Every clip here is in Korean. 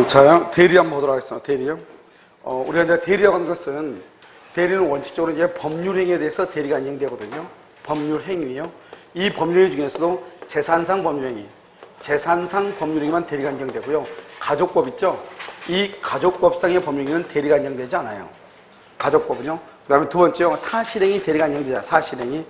자요. 대리 한번 보도록 하겠습니다. 대리요. 우리가 이제 대리라고 하는 것은, 대리는 원칙적으로 이제 법률행위에 대해서 대리가 인정되거든요. 법률행위요. 이 법률행위 중에서도 재산상 법률행위, 재산상 법률행위만 대리가 인정되고요. 가족법 있죠? 이 가족법상의 법률행위는 대리가 인정되지 않아요. 가족법은요. 그 다음에 두 번째요. 사실행위 대리가 인정되잖아요. 사실행위.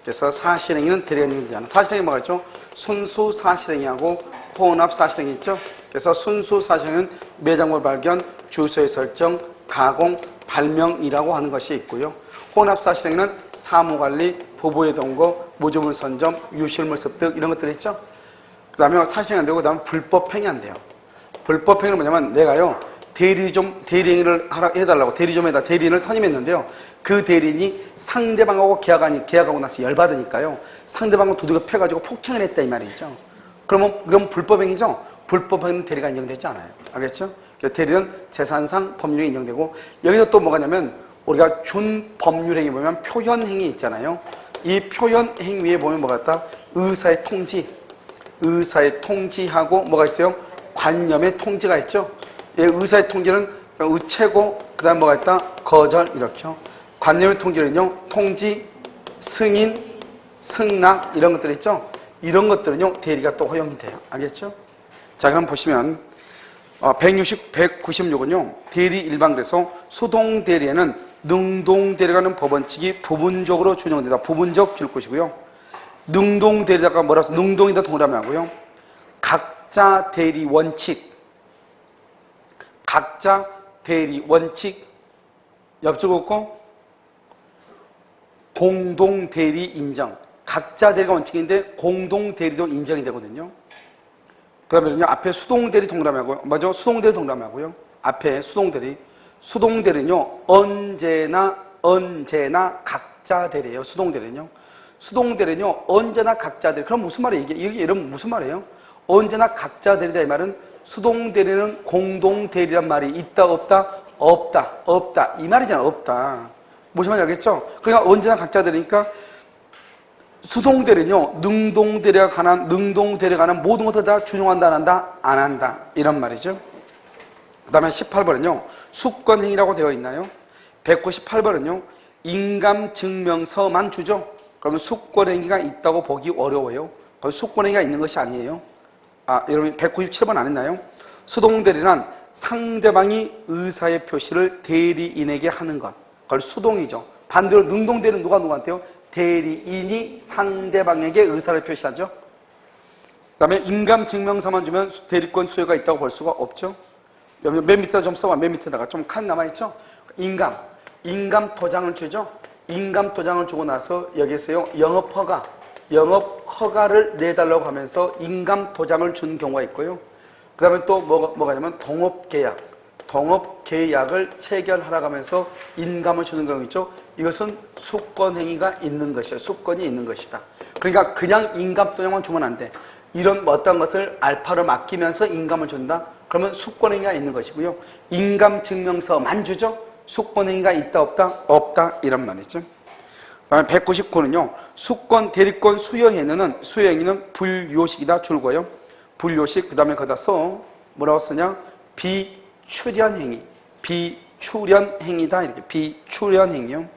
그래서 사실행위는 대리가 인정되지 않아요. 사실행위 뭐가 있죠? 순수 사실행위하고 혼합 사실행위 있죠? 그래서 순수 사실행위는 매장물 발견, 주소의 설정, 가공, 발명이라고 하는 것이 있고요. 혼합 사실행위는 사무관리, 부부의 동거, 무주물 선점, 유실물 습득 이런 것들이 있죠? 그 다음에 사실행위 안 되고, 그 다음에 불법행위 안 돼요. 불법행위는 뭐냐면 내가요, 대리행위를 해달라고 대리점에다 대리인을 선임했는데요. 그 대리인이 상대방하고 계약하고 나서 열받으니까요. 상대방을 두들겨 패가지고 폭행을 했다 이 말이죠. 그럼 불법행위죠? 불법행위는 대리가 인정되지 않아요. 알겠죠? 대리는 재산상 법률이 인정되고, 여기서 또 뭐가 냐면 우리가 준법률행위 보면 표현행위 있잖아요. 이 표현행위에 보면 뭐가 있다? 의사의 통지하고 뭐가 있어요? 관념의 통지가 있죠. 의사의 통지는 의체고, 그 다음에 뭐가 있다? 거절, 이렇게요. 관념의 통지는요, 통지, 승인, 승낙, 이런 것들 있죠. 이런 것들은요, 대리가 또 허용이 돼요. 알겠죠? 자, 그럼 보시면, 196은요, 대리 일반그래서 수동대리에는 능동대리라는 법원칙이 부분적으로 준용된다. 부분적 줄 것이고요. 능동대리다가 뭐라서 능동이다 동그라미 하고요. 각자 대리 원칙, 옆줄 긋고 공동 대리 인정. 각자 대리가 원칙인데 공동 대리도 인정이 되거든요. 그다음에는요, 앞에 수동 대리 동그라미 하고요. 맞아, 수동 대리 동그라미 하고요. 앞에 수동 대리는요, 언제나 각자 대리예요. 수동 대리는요, 언제나 각자 대리. 그럼 무슨 말이에요? 이게 이러면 무슨 말이에요? 언제나 각자 대리다 이 말은 수동 대리는 공동 대리란 말이 있다 없다? 없다 이 말이잖아. 없다. 무슨 말인지 알겠죠? 그러니까 언제나 각자 대리니까 수동 대리는요, 능동 대리가 관한 모든 것을 다 준용한다 안 한다? 안 한다. 이런 말이죠. 그 다음에 18번은요, 수권행위라고 되어 있나요? 198번은요, 인감증명서만 주죠. 그러면 수권행위가 있다고 보기 어려워요. 수권행위가 있는 것이 아니에요. 여러분 197번 안 했나요? 수동대리란 상대방이 의사의 표시를 대리인에게 하는 것. 그걸 수동이죠. 반대로 능동대리는 누구한테요? 대리인이 상대방에게 의사를 표시하죠. 그 다음에 인감증명서만 주면 대리권 수여가 있다고 볼 수가 없죠. 맨 밑에다 좀 써봐. 맨 밑에다가 좀 칸 남아있죠? 인감 도장을 주죠. 인감 도장을 주고 나서 여기서요, 영업 허가를 내달라고 하면서 인감 도장을 준 경우가 있고요. 그 다음에 또 뭐가냐면 동업계약을 체결하라고 하면서 인감을 주는 경우 있죠. 이것은 수권행위가 있는 것이에요. 수권이 있는 것이다. 그러니까 그냥 인감 도장만 주면 안 돼. 이런 어떤 것을 알파로 맡기면서 인감을 준다. 그러면 수권행위가 있는 것이고요. 인감증명서만 주죠. 수권행위가 있다 없다 이런 말이죠. 그다음에 199는요. 수권, 대리권 수여행위는 불요식이다 줄거요. 불요식, 그 다음에 거기다 써. 뭐라고 쓰냐? 비출연행위다. 이렇게 비출연행위요.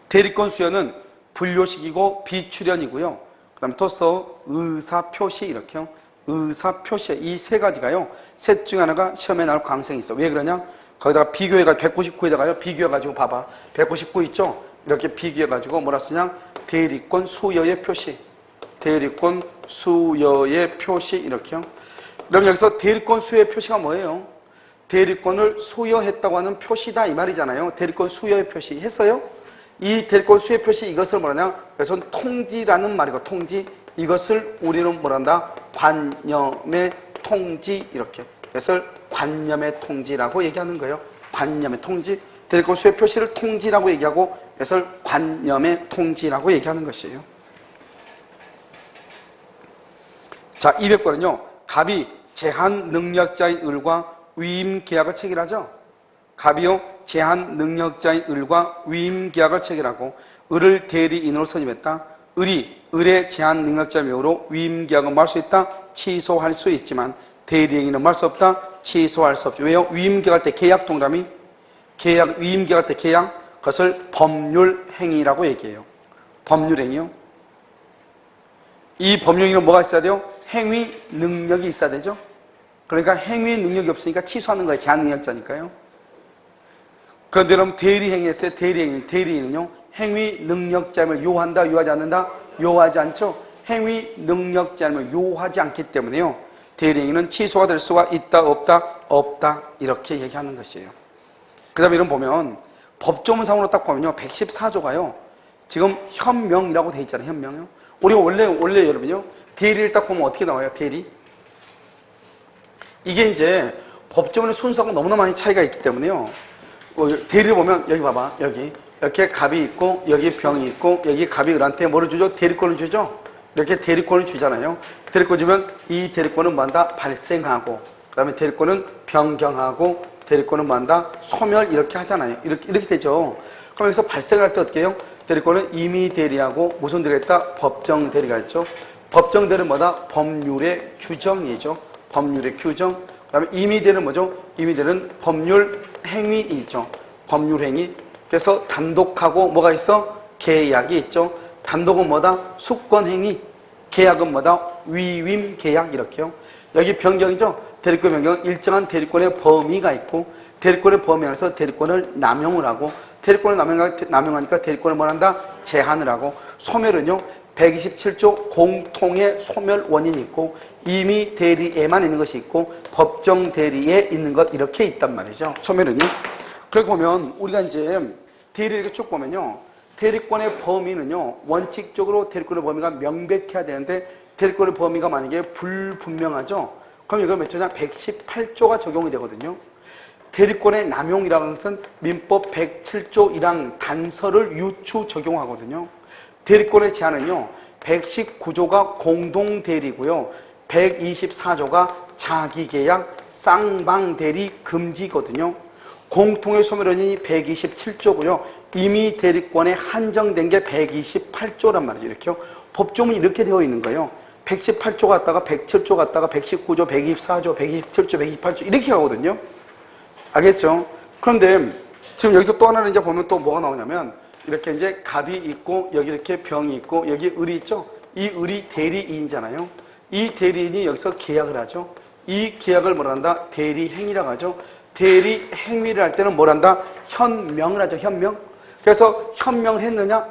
대리권 수여는 불요식이고 비출연이고요. 그 다음에 또 써. 의사표시, 이렇게요. 의사표시. 이 세 가지가요. 셋 중에 하나가 시험에 나올 가능성이 있어. 왜 그러냐? 거기다가 비교해가지고 199에다가요. 비교해가지고 봐봐. 199 있죠? 이렇게 비교해가지고 뭐라 쓰냐? 대리권 수여의 표시. 대리권 수여의 표시 이렇게요. 그럼 여기서 대리권 수여의 표시가 뭐예요? 대리권을 수여했다고 하는 표시다 이 말이잖아요. 대리권 수여의 표시 했어요? 이 대리권 수여의 표시 이것을 뭐라냐? 그래서 통지라는 말이고 통지. 이것을 우리는 뭐란다? 관념의 통지 이렇게. 그래서 관념의 통지라고 얘기하는 거예요. 관념의 통지. 대리권 수여 표시를 통지라고 얘기하고 그래서 관념의 통지라고 얘기하는 것이에요. 자, 200번은요. 갑이 제한 능력자인 을과 위임 계약을 체결하죠. 갑이요. 제한 능력자인 을과 위임 계약을 체결하고 을을 대리인으로 선임했다. 을의 제한 능력자 명으로 위임계약은 뭐 할 수 있다? 취소할 수 있지만 대리행위는 뭐 할 수 없다? 취소할 수 없죠. 왜요? 위임계약할 때 계약 동그라미 위임계약할 때 계약 그것을 법률행위라고 얘기해요. 법률행위요. 이 법률행위는 뭐가 있어야 돼요? 행위 능력이 있어야 되죠. 그러니까 행위 능력이 없으니까 취소하는 거예요. 제한 능력자니까요. 그런데 여러분 대리행위했어요. 대리행위는요. 행위 능력자임을 요한다, 요하지 않는다? 요하지 않죠. 행위 능력자임을 요하지 않기 때문에요. 대리행위는 취소가 될 수가 있다, 없다? 없다. 이렇게 얘기하는 것이에요. 그 다음에 이런 보면 법조문상으로 딱 보면요. 114조가요. 지금 현명이라고 돼 있잖아요. 현명이요. 우리가 원래 여러분요. 대리를 딱 보면 어떻게 나와요? 대리. 이게 이제 법조문의 순서가 너무나 많이 차이가 있기 때문에요. 대리를 보면 여기 봐봐. 여기 이렇게 갑이 있고 여기 병이 있고 여기 갑이 을한테 뭐를 주죠? 대리권을 주죠. 이렇게 대리권을 주잖아요. 대리권 주면 이 대리권은 뭐한다? 발생하고 그 다음에 대리권은 변경하고 대리권은 뭐한다? 소멸 이렇게 하잖아요. 이렇게 되죠. 그럼 여기서 발생을 할 때 어떻게 해요? 대리권은 임의 대리하고 무슨 대리가 있다? 법정 대리가 있죠. 법정 대리는 뭐다? 법률의 규정이죠. 법률의 규정. 그 다음에 임의 대리는 뭐죠? 임의 대리는 법률 행위이죠. 법률 행위. 그래서 단독하고 뭐가 있어? 계약이 있죠. 단독은 뭐다? 수권 행위. 계약은 뭐다? 위임 계약 이렇게요. 여기 변경이죠. 대리권 변경은 일정한 대리권의 범위가 있고 대리권의 범위 안에서 대리권을 남용을 하고 대리권을 남용하니까 대리권을 뭐 한다? 제한을 하고 소멸은요. 127조 공통의 소멸 원인이 있고 임의 대리에만 있는 것이 있고 법정 대리에 있는 것 이렇게 있단 말이죠. 소멸은요. 그렇게 보면 우리가 이제 대리를 이렇게 쭉 보면요. 대리권의 범위는요. 원칙적으로 대리권의 범위가 명백해야 되는데 대리권의 범위가 만약에 불분명하죠. 그럼 이걸 몇 조냐? 118조가 적용이 되거든요. 대리권의 남용이라는 것은 민법 107조 1항 단서를 유추 적용하거든요. 대리권의 제한은요. 119조가 공동대리고요. 124조가 자기계약, 쌍방대리 금지거든요. 공통의 소멸원인이 127조고요. 임의 대리권에 한정된 게 128조란 말이죠. 이렇게요. 법조문이 이렇게 되어 있는 거예요. 118조 갔다가 107조 갔다가 119조, 124조, 127조, 128조 이렇게 가거든요. 알겠죠? 그런데 지금 여기서 또 하나는 이제 보면 또 뭐가 나오냐면 이렇게 이제 갑이 있고 여기 이렇게 병이 있고 여기 을이 있죠? 이 을이 대리인이잖아요. 이 대리인이 여기서 계약을 하죠. 이 계약을 뭐라 한다? 대리행위라고 하죠. 대리행위를 할 때는 뭘 한다? 현명을 하죠. 현명. 그래서 현명을 했느냐?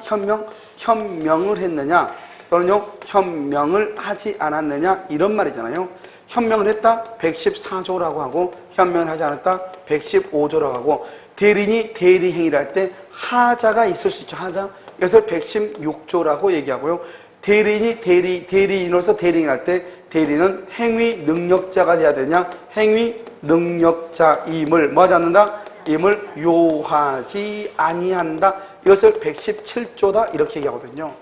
현명을 했느냐? 또는요, 현명을 하지 않았느냐? 이런 말이잖아요. 현명을 했다? 114조라고 하고, 현명을 하지 않았다? 115조라고 하고, 대리인이 대리행위를 할 때 하자가 있을 수 있죠. 하자. 그래서 116조라고 얘기하고요. 대리인이 대리인으로서 대리행위를 할 때 대리인은 행위 능력자가 돼야 되냐? 행위 능력자임을 뭐 하지 않는다? 임을 요하지 아니한다. 이것을 117조다 이렇게 얘기하거든요.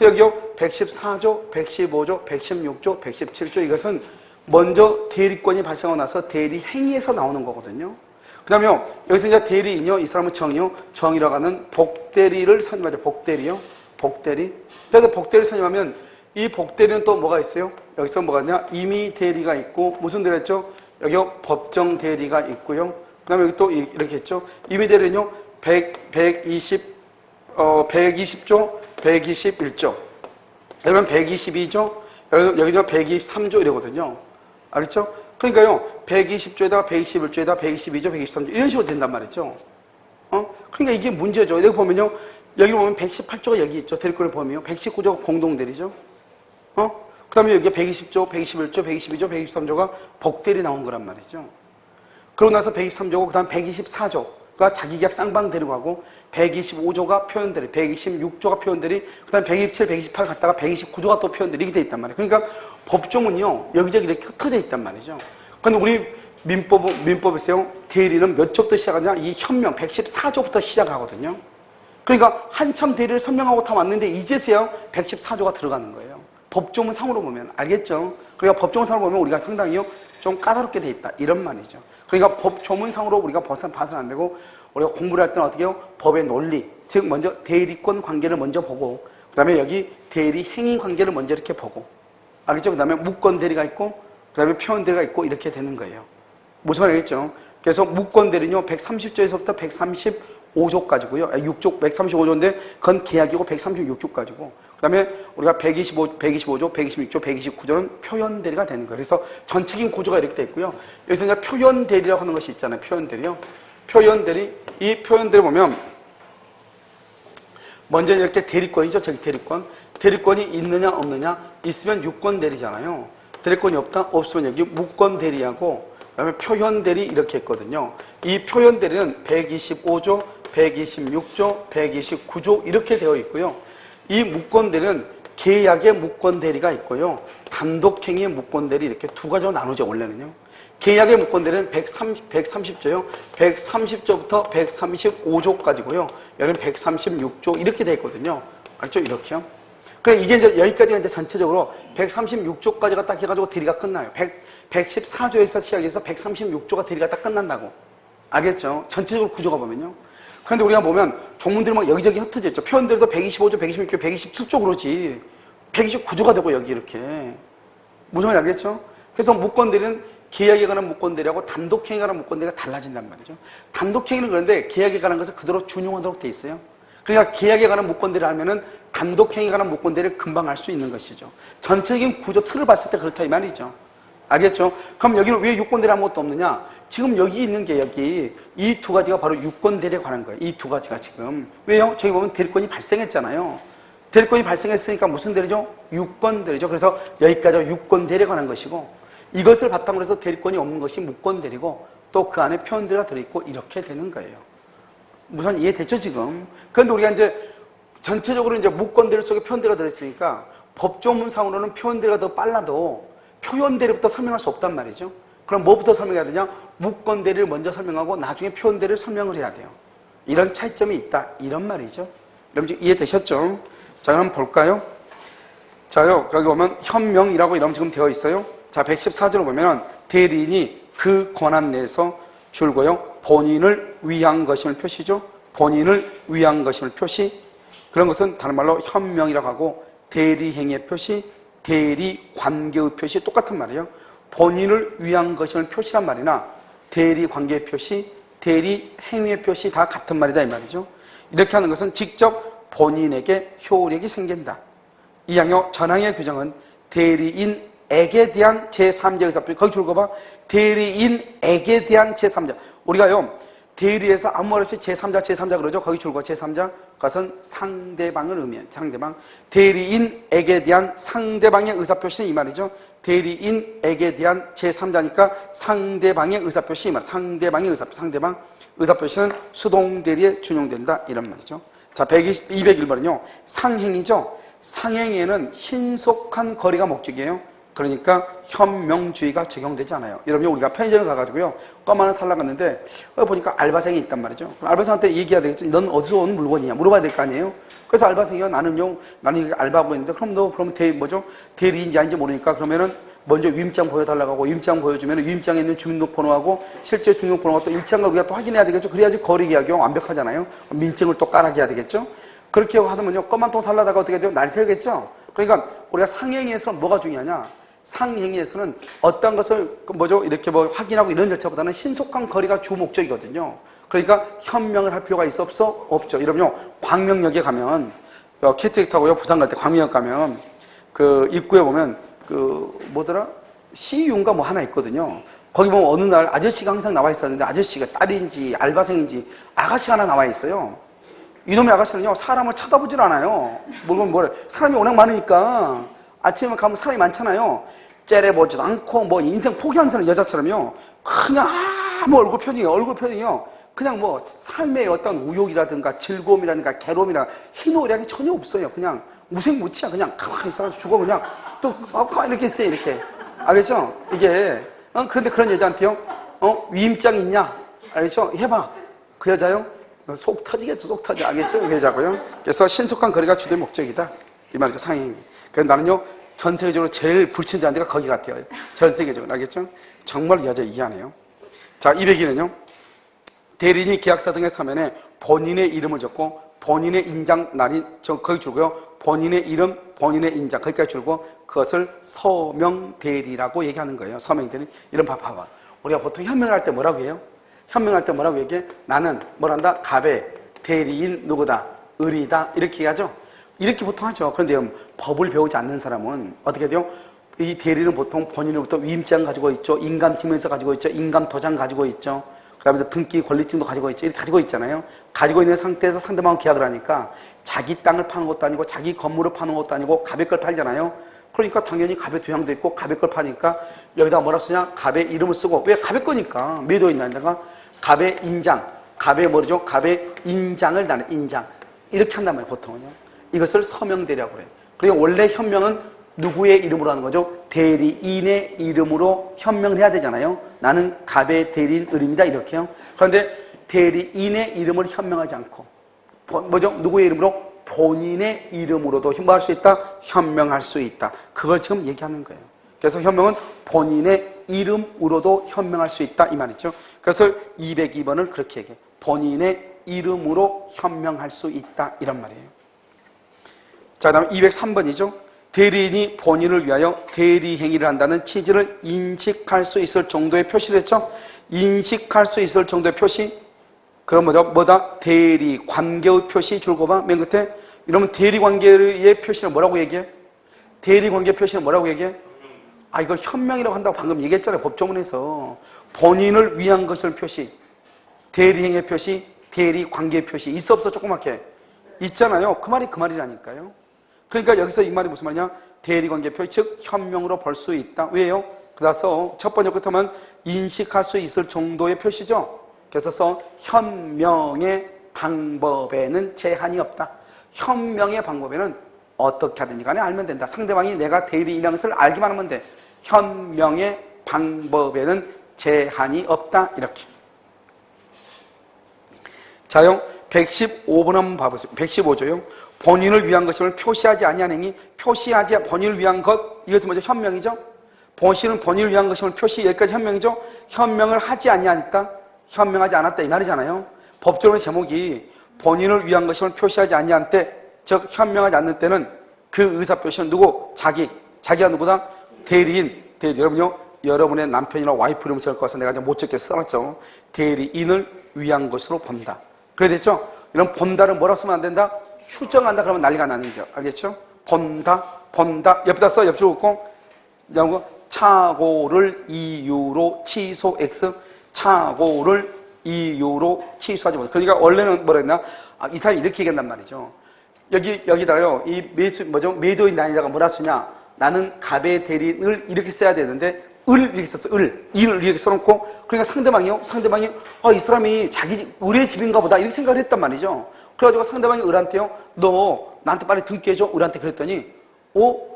여기요 114조, 115조, 116조, 117조 이것은 먼저 대리권이 발생하고 나서 대리행위에서 나오는 거거든요. 그 다음에 여기서 이제 대리인이요. 이 사람은 정이라고 하는 복대리를 선임하죠. 복대리요. 복대리. 그래서 복대리를 선임하면 이 복대리는 또 뭐가 있어요? 여기서 뭐가 있냐? 임의 대리가 있고 무슨 대리 했죠? 여기 법정 대리가 있고요. 그 다음에 여기 또 이렇게 했죠. 임의 대리는요. 120조, 121조. 여기는 122조, 여기는 123조 이러거든요. 알겠죠? 그러니까요. 120조에다가 121조에다가 122조, 123조 이런 식으로 된단 말이죠. 그러니까 이게 문제죠. 여기 보면요. 여기 보면 118조가 여기 있죠. 대리권의 범위요. 119조가 공동대리죠. 그 다음에 여기 120조, 121조, 122조, 123조가 복대리 나온 거란 말이죠. 그러고 나서 123조고 그 다음 124조가 자기계약 쌍방대리고 하고 125조가 표현대리, 126조가 표현대리, 그 다음에 127, 128 갔다가 129조가 또 표현대리 이렇게 돼 있단 말이에요. 그러니까 법조문이요. 여기저기 이렇게 흩어져 있단 말이죠. 그런데 우리 민법에서요. 대리는 몇 조부터 시작하냐? 이 현명 114조부터 시작하거든요. 그러니까 한참 대리를 선명하고 다 왔는데 이제서야 114조가 들어가는 거예요. 법조문 상으로 보면 알겠죠? 그러니까 법조문 상으로 보면 우리가 상당히요 좀 까다롭게 돼 있다 이런 말이죠. 그러니까 법조문 상으로 우리가 봐서는 안 되고 우리가 공부를 할 때는 어떻게 해요? 법의 논리, 즉 먼저 대리권 관계를 먼저 보고 그 다음에 여기 대리 행위 관계를 먼저 이렇게 보고, 알겠죠? 그 다음에 무권 대리가 있고, 그 다음에 표현 대리가 있고, 이렇게 되는 거예요. 무슨 말이겠죠? 그래서 무권 대리는요, 130조에서부터 135조까지고요. 6조, 135조인데, 그건 계약이고 136조까지고, 그 다음에 우리가 125조, 126조, 129조는 표현 대리가 되는 거예요. 그래서 전체적인 구조가 이렇게 돼 있고요. 여기서 이제 표현 대리라고 하는 것이 있잖아요. 표현 대리요. 표현 대리, 이 표현 대리 보면, 먼저 이렇게 대리권이죠. 저기 대리권. 대리권이 있느냐, 없느냐? 있으면 유권 대리잖아요. 대리권이 없다? 없으면 여기 무권 대리하고, 그 다음에 표현 대리 이렇게 했거든요. 이 표현 대리는 125조, 126조, 129조 이렇게 되어 있고요. 이 무권 대리는 계약의 무권 대리가 있고요. 단독행위의 무권 대리 이렇게 두 가지로 나누죠, 원래는요. 계약의 무권 대리는 130조요. 130조부터 135조까지고요. 여기는 136조 이렇게 되어 있거든요. 알죠? 이렇게요. 그래, 이게 이제 여기까지가 이제 전체적으로 136조까지가 딱 해가지고 대리가 끝나요. 114조에서 시작해서 136조가 대리가 딱 끝난다고. 알겠죠? 전체적으로 구조가 보면요. 그런데 우리가 보면 종문들이 막 여기저기 흩어져 있죠. 표현들도 125조, 126조, 127조 그러지. 129조가 되고 여기 이렇게. 무슨 말인지 알겠죠? 그래서 무권대리는 계약에 관한 무권대리하고 단독행위에 관한 무권대리가 달라진단 말이죠. 단독행위는 그런데 계약에 관한 것을 그대로 준용하도록 돼 있어요. 그러니까 계약에 관한 무권대리를 하면은 단독행위에 관한 무권대리를 금방 할 수 있는 것이죠. 전체적인 구조 틀을 봤을 때 그렇다 이 말이죠. 알겠죠? 그럼 여기는 왜 유권대리 아무것도 없느냐? 지금 여기 있는 게 여기 이 두 가지가 바로 유권대리에 관한 거예요. 이 두 가지가 지금. 왜요? 저기 보면 대리권이 발생했잖아요. 대리권이 발생했으니까 무슨 대리죠? 유권대리죠. 그래서 여기까지 유권대리에 관한 것이고 이것을 바탕으로 해서 대리권이 없는 것이 무권대리고 또 그 안에 표현대리가 들어있고 이렇게 되는 거예요. 무슨 이해됐죠 지금? 그런데 우리가 이제 전체적으로 이제 무권대리 속에 표현대리가 들어있으니까 법조문상으로는 표현대리가 더 빨라도 표현대리부터 설명할 수 없단 말이죠. 그럼 뭐부터 설명해야 되냐? 무권대리를 먼저 설명하고 나중에 표현대리를 설명을 해야 돼요. 이런 차이점이 있다. 이런 말이죠. 여러분 지금 이해되셨죠? 자, 그럼 볼까요? 자요, 여기 보면 현명이라고 이름 지금 되어 있어요. 자, 114조를 보면은 대리인이 그 권한 내에서 줄고요. 본인을 위한 것임을 표시죠. 본인을 위한 것임을 표시. 그런 것은 다른 말로 현명이라고 하고 대리행위의 표시, 대리관계의 표시 똑같은 말이에요. 본인을 위한 것임을 표시란 말이나 대리관계의 표시, 대리행위의 표시 다 같은 말이다 이 말이죠. 이렇게 하는 것은 직접 본인에게 효력이 생긴다. 이항요 전항의 규정은 대리인에게 대한 제3자 의사표시. 거기 줄 거 봐. 대리인에게 대한 제3자. 우리가요 대리에서 아무 말 없이 제3자 그러죠. 거기 줄 거 제3자. 그것은 상대방을 의미해요. 상대방. 대리인에게 대한 상대방의 의사표시는 이 말이죠. 대리인에게 대한 제3자니까 상대방의 의사표시 이 말. 상대방의 의사표시. 상대방 의사표시는 수동대리에 준용된다. 이런 말이죠. 자, 201번은요. 상행이죠. 상행에는 신속한 거래가 목적이에요. 그러니까 현명주의가 적용되지 않아요. 여러분 우리가 편의점에 가가지고요 껌 하나 살러 갔는데 보니까 알바생이 있단 말이죠. 알바생한테 얘기해야 되겠죠. 넌 어디서 온 물건이냐 물어봐야 될 거 아니에요. 그래서 알바생이요 나는 알바하고 있는데 그럼 대리인지 아닌지 모르니까 그러면은 먼저 위임장 보여달라고 하고 위임장 보여주면 위임장에 있는 주민등록번호하고 실제 주민등록번호가 또 일치한가 우리가 또 확인해야 되겠죠. 그래야지 거래계약이 완벽하잖아요. 민증을 또 깔아야 되겠죠. 그렇게 하면요 껌 한 통 살라다가 어떻게 돼요? 날 새겠죠. 그러니까 우리가 상행위에서는 뭐가 중요하냐? 상행위에서는 어떤 것을 이렇게 확인하고 이런 절차보다는 신속한 거래가 주 목적이거든요. 그러니까 현명을 할 필요가 있어 없어? 없죠. 여러분요 광명역에 가면 KTX 타고요 부산 갈 때 광명역 가면 그 입구에 보면 CU인가 뭐 하나 있거든요. 거기 보면 어느 날 아저씨가 항상 나와 있었는데 아저씨가 딸인지 알바생인지 아가씨가 하나 나와 있어요. 이놈의 아가씨는요 사람을 쳐다보질 않아요. 사람이 워낙 많으니까 아침에 가면 사람이 많잖아요. 째려보지도 않고 인생 포기한 사람 여자처럼요 그냥 아무 얼굴 표정이요 그냥 삶의 어떤 우욕이라든가 즐거움이라든가 괴로움이나 희노애락이 전혀 없어요. 그냥 무색무취야. 그냥 가만히 있어가지고 죽어 그냥 또 이렇게 있어요. 이렇게 알겠죠? 이게 그런데 그런 여자한테요 위임장 있냐? 알겠죠? 해봐. 그 여자요 속 터지겠죠. 속 터져. 알겠죠? 그 여자고요. 그래서 신속한 거래가 주된 목적이다. 이 말이죠. 상행위. 그래서 나는요 전 세계적으로 제일 불친절한 데가 거기 같아요. 전 세계적으로. 알겠죠? 정말 여자 이해하네요. 자, 202는요. 대리인이 계약서 등의 서면에 본인의 이름을 적고 본인의 인장 날인 거기 줄고요. 본인의 이름, 본인의 인장 거기까지 줄고 그것을 서명대리라고 얘기하는 거예요. 서명대리. 이런 봐봐. 우리가 보통 현명을 할 때 뭐라고 해요? 현명할 때 뭐라고 얘기해? 나는 뭐란다? 갑의 대리인 누구다? 을이다. 이렇게 얘기하죠. 이렇게 보통 하죠. 그런데 법을 배우지 않는 사람은 어떻게 돼요? 이 대리는 보통 본인으로부터 위임장 가지고 있죠. 인감증명서 가지고 있죠. 인감도장 가지고 있죠. 그 다음에 등기 권리증도 가지고 있죠. 이렇게 가지고 있잖아요. 가지고 있는 상태에서 상대방과 계약을 하니까 자기 땅을 파는 것도 아니고 자기 건물을 파는 것도 아니고 갑의 걸 팔잖아요. 그러니까 당연히 갑의 도장도 있고 갑의 걸 파니까 여기다 뭐라 쓰냐? 갑의 이름을 쓰고. 왜? 갑의 거니까. 매도인 날다가 갑의 인장, 갑의 뭐죠? 갑의 인장을 나는 인장. 이렇게 한단 말이에요, 보통은요. 이것을 서명대리라고 그래요. 그리고 원래 현명은 누구의 이름으로 하는 거죠? 대리인의 이름으로 현명을 해야 되잖아요. 나는 갑의 대리인 을입니다. 이렇게요. 그런데 대리인의 이름을 현명하지 않고, 뭐죠? 누구의 이름으로? 본인의 이름으로도 뭐 할 수 있다? 현명할 수 있다. 그걸 지금 얘기하는 거예요. 그래서 현명은 본인의 이름으로도 현명할 수 있다. 이 말이죠. 그래서 202번을 그렇게 얘기해요. 본인의 이름으로 현명할 수 있다. 이런 말이에요. 자, 그 다음에 203번이죠. 대리인이 본인을 위하여 대리행위를 한다는 취지를 인식할 수 있을 정도의 표시를 했죠. 인식할 수 있을 정도의 표시. 그럼 뭐다? 대리관계의 표시 줄고 봐. 맨 끝에. 이러면 대리관계의 표시는 뭐라고 얘기해? 대리관계 표시는 뭐라고 얘기해? 이걸 현명이라고 한다고 방금 얘기했잖아요. 법조문에서. 본인을 위한 것을 표시. 대리행위의 표시, 대리관계의 표시. 있어 없어 조그맣게? 있잖아요. 그 말이 그 말이라니까요. 그러니까 여기서 이 말이 무슨 말이냐? 대리관계 표시, 즉 현명으로 볼 수 있다. 왜요? 그래서 첫 번째 끝하면 인식할 수 있을 정도의 표시죠. 그래서 현명의 방법에는 제한이 없다. 현명의 방법에는 어떻게 하든지 간에 알면 된다. 상대방이 내가 대리인이라는 것을 알기만 하면 돼. 현명의 방법에는 제한이 없다. 이렇게. 자요. 115번 한번 봐보세요. 115조요. 본인을 위한 것임을 표시하지 아니한 행위. 표시하지 본인을 위한 것. 이것은 뭐죠? 현명이죠. 본신은 본인을 위한 것임을 표시. 여기까지 현명이죠. 현명을 하지 아니하니까 현명하지 않았다 이 말이잖아요. 법조문의 제목이 본인을 위한 것임을 표시하지 아니한 때, 즉 현명하지 않는 때는 그 의사표시는 누구? 자기가 누구다? 대리인. 여러분요, 여러분의 남편이나 와이프 이름을 적을 것같아서 내가 못 적게 써놨죠. 대리인을 위한 것으로 본다. 그래 됐죠? 이런 본다를 뭐라고 쓰면 안 된다? 추정한다 그러면 난리가 나는 거죠. 알겠죠? 본다. 옆에다 써. 옆줄 긋고. 착오를 이유로 취소 X. 착오를 이유로 취소하지 못해. 그러니까 원래는 뭐라 했나? 이 사람이 이렇게 얘기한단 말이죠. 여기다가요, 이 매도인 난이다가 뭐라 쓰냐? 나는 갑의 대리인을 이렇게 써야 되는데, 이렇게 썼어. 인을 이렇게 써놓고, 그러니까 상대방이, 이 사람이 을의 집인가 보다. 이렇게 생각을 했단 말이죠. 그래가지고 상대방이 을한테요, 너 나한테 빨리 등기해줘. 을한테 그랬더니,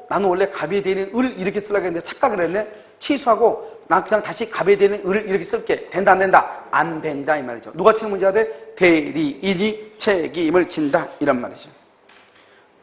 나는 원래 갑의 대리인 을 이렇게 쓰려고 했는데 착각을 했네? 취소하고, 나 그냥 다시 갑의 대리인 을을 이렇게 쓸게. 된다, 안 된다? 안 된다, 이 말이죠. 누가 책임을 져야 돼? 대리인이 책임을 진다. 이런 말이죠.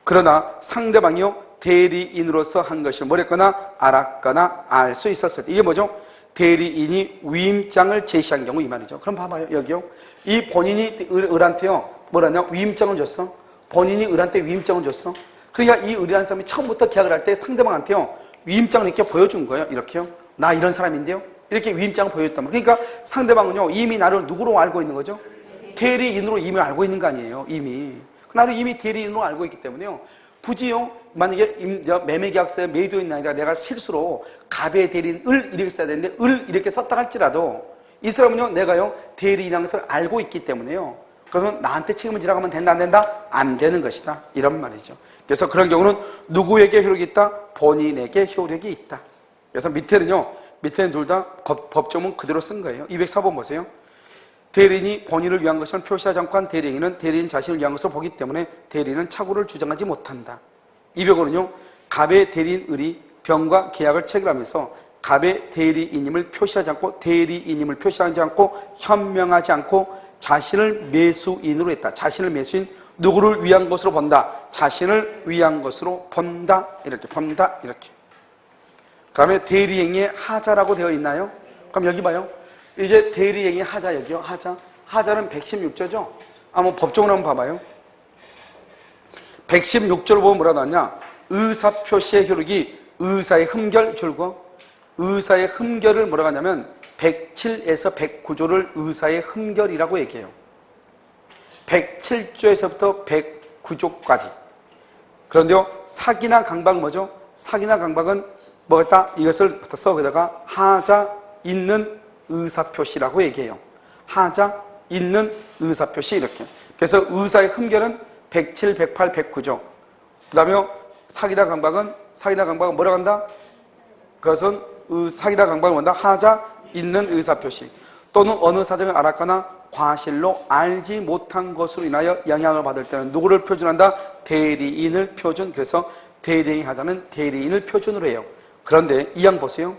그러나 상대방이요, 대리인으로서 한 것을 뭐랬거나 알았거나 알 수 있었을 때. 이게 뭐죠? 대리인이 위임장을 제시한 경우 이 말이죠. 그럼 봐봐요. 여기요. 이 본인이 을한테요, 뭐라냐? 위임장을 줬어. 본인이 을한테 위임장을 줬어. 그러니까 이 을이라는 사람이 처음부터 계약을 할 때 상대방한테요, 위임장을 이렇게 보여준 거예요. 이렇게요. 나 이런 사람인데요. 이렇게 위임장을 보여줬단 말이에요. 그러니까 상대방은요, 이미 나를 누구로 알고 있는 거죠? 대리인으로 이미 알고 있는 거 아니에요. 이미. 나를 이미 대리인으로 알고 있기 때문에요. 굳이요, 만약에 매매계약서에 매도인 아니다 내가 실수로 갑의 대리인 을 이렇게 써야 되는데 을 이렇게 썼다 할지라도 이 사람은요, 내가요, 대리인이라는 것을 알고 있기 때문에요. 그러면 나한테 책임을 지라고 하면 된다, 안 된다? 안 되는 것이다. 이런 말이죠. 그래서 그런 경우는 누구에게 효력이 있다? 본인에게 효력이 있다. 그래서 밑에는 둘 다 법조문 그대로 쓴 거예요. 204번 보세요. 대리인이 본인을 위한 것을 표시하지 않고 한 대리인은 대리인 자신을 위한 것으로 보기 때문에 대리인은 착오를 주장하지 못한다. 205번은요. 갑의 대리인 을이 병과 계약을 체결하면서 갑의 대리인임을 표시하지 않고 대리인임을 표시하지 않고 현명하지 않고 자신을 매수인으로 했다. 자신을 매수인 누구를 위한 것으로 본다. 자신을 위한 것으로 본다. 이렇게 본다. 이렇게. 그 다음에 대리행위에 하자라고 되어 있나요? 그럼 여기 봐요. 이제 대리행위 하자 여기요. 하자는 116조죠. 한번 법조문 한번 봐봐요. 116절 보면 뭐라 나왔냐? 의사표시의 효력이 의사의 흠결 줄고, 의사의 흠결을 뭐라고 하냐면 107에서 109조를 의사의 흠결이라고 얘기해요. 107조에서부터 109조까지. 그런데요, 사기나 강박 뭐죠? 사기나 강박은 뭐겠다? 이것을 써 거기다가 하자 있는 의사표시라고 얘기해요. 하자 있는 의사표시 이렇게. 그래서 의사의 흠결은 107, 108, 109조. 그 다음에 사기나 강박은 뭐라고 한다? 그것은 사기나 강박을 뭔다? 하자 있는 의사표시. 또는 어느 사정을 알았거나 과실로 알지 못한 것으로 인하여 영향을 받을 때는 누구를 표준한다? 대리인을 표준. 그래서 대리인이 하자는 대리인을 표준으로 해요. 그런데 이 양 보세요.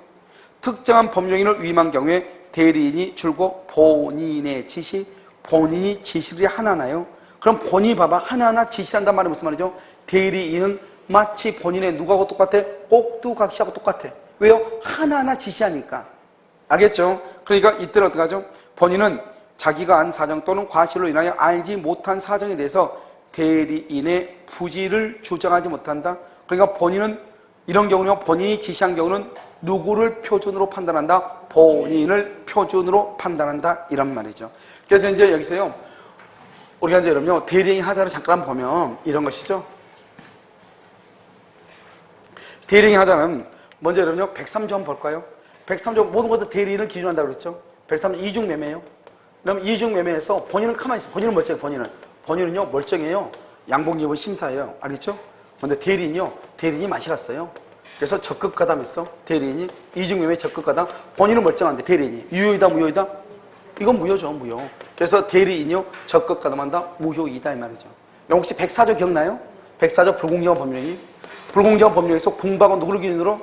특정한 법령인을 위임한 경우에 대리인이 줄고 본인의 지시, 본인이 지시를 하나나요? 그럼 본인이 봐봐. 하나하나 지시한단 말이 무슨 말이죠? 대리인은 마치 본인의 누구하고 똑같아? 꼭두각시하고 똑같아. 왜요? 하나하나 지시하니까. 알겠죠? 그러니까 이때는 어떻게 하죠? 본인은 자기가 안 사정 또는 과실로 인하여 알지 못한 사정에 대해서 대리인의 부지를 주장하지 못한다. 그러니까 본인은 이런 경우는 본인이 지시한 경우는 누구를 표준으로 판단한다? 본인을 표준으로 판단한다. 이런 말이죠. 그래서 이제 여기서요. 우리가 이제 여러분요. 대리인 하자를 잠깐 보면 이런 것이죠. 대리인 하자는 먼저 여러분요. 103조 한번 볼까요? 103조 모든 것을 대리인을 기준한다고 그랬죠. 103조 이중매매예요. 그럼 이중매매에서 본인은 가만히 있어요. 본인은 멀쩡해요. 본인은요. 멀쩡해요. 양봉기업은 심사예요. 알겠죠? 근데 대리인이 맛이 갔어요. 그래서 적극 가담했어. 대리인이 이중매매 적극 가담. 본인은 멀쩡한데 대리인이 유효이다 무효이다? 이건 무효죠. 무효. 그래서 대리인이요. 적극 가담한다. 무효이다 이 말이죠. 혹시 104조 기억나요? 104조 불공정한 법령이. 불공정한 법령에서 공박은 누구를 기준으로?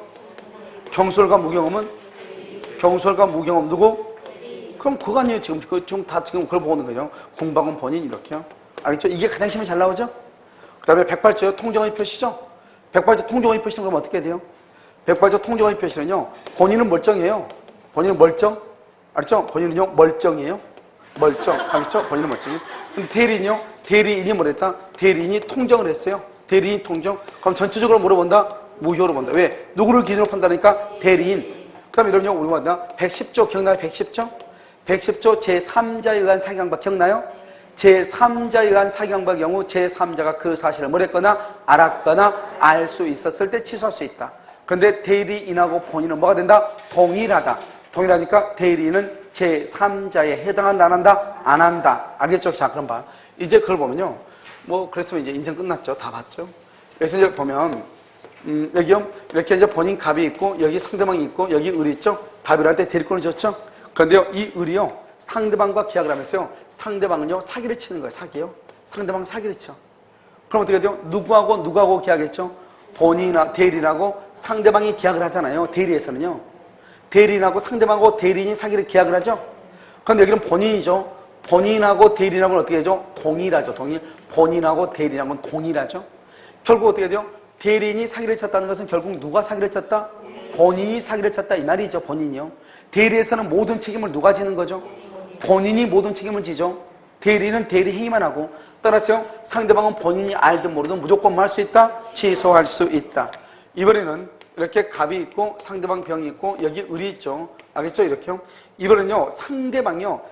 경솔과 무경험은? 경솔과 무경험 누구? 그럼 그거 아니에요. 지금 그걸 보는 거죠. 공박은 본인 이렇게요. 알겠죠? 이게 가장 심히 잘 나오죠? 그 다음에 108조 통정의 표시죠? 108조 통정의 표시는 그럼 어떻게 돼요? 108조 통정의 표시는요, 본인은 멀쩡해요. 본인은 멀쩡. 알죠? 본인은요, 멀쩡해요. 멀쩡. 알겠죠? 본인은 멀쩡해요. 그럼 대리인이요? 대리인이 뭐랬다? 대리인이 통정을 했어요. 대리인 통정. 그럼 전체적으로 물어본다? 무효로 본다. 왜? 누구를 기준으로 판단하니까? 대리인. 그 다음에 여러분요, 우리가 뭐다? 110조 기억나요? 110조? 110조 제3자에 의한 사기강박 기억나요? 제3자에 의한 사기강박의 경우 제3자가 그 사실을 뭐랬거나 알았거나 알 수 있었을 때 취소할 수 있다. 그런데 대리인하고 본인은 뭐가 된다? 동일하다. 동일하니까 대리인은 제3자에 해당한다 안 한다? 안 한다. 알겠죠? 자 그럼 봐. 이제 그걸 보면요. 뭐 그랬으면 이제 인생 끝났죠. 다 봤죠. 그래서 이제 보면 여기요. 이렇게 이제 본인 갑이 있고 여기 상대방이 있고 여기 을이 있죠. 답을 할 때 대리권을 줬죠. 그런데요. 이 을이요. 상대방과 계약을 하면서요. 상대방은요. 사기를 치는 거예요. 사기요. 상대방 사기를 쳐. 그럼 어떻게 돼요? 누구하고 계약했죠? 본인이나 대리인하고 상대방이 계약을 하잖아요. 대리에서는요. 대리인하고 상대방하고 대리인이 사기를 계약을 하죠. 그런데 여기는 본인이죠. 본인하고 대리인하고는 어떻게 되죠? 동일하죠. 동일. 본인하고 대리인하고는 동일하죠. 결국 어떻게 돼요? 대리인이 사기를 쳤다는 것은 결국 누가 사기를 쳤다? 본인이 사기를 쳤다 이 말이죠. 본인이요. 대리에서는 모든 책임을 누가 지는 거죠? 본인이 모든 책임을 지죠. 대리는 대리 행위만 하고 따라서요. 상대방은 본인이 알든 모르든 무조건 뭐 할 수 있다? 취소할 수 있다. 이번에는 이렇게 갑이 있고 상대방 병이 있고 여기 을이 있죠. 알겠죠? 이렇게요. 이번에는요.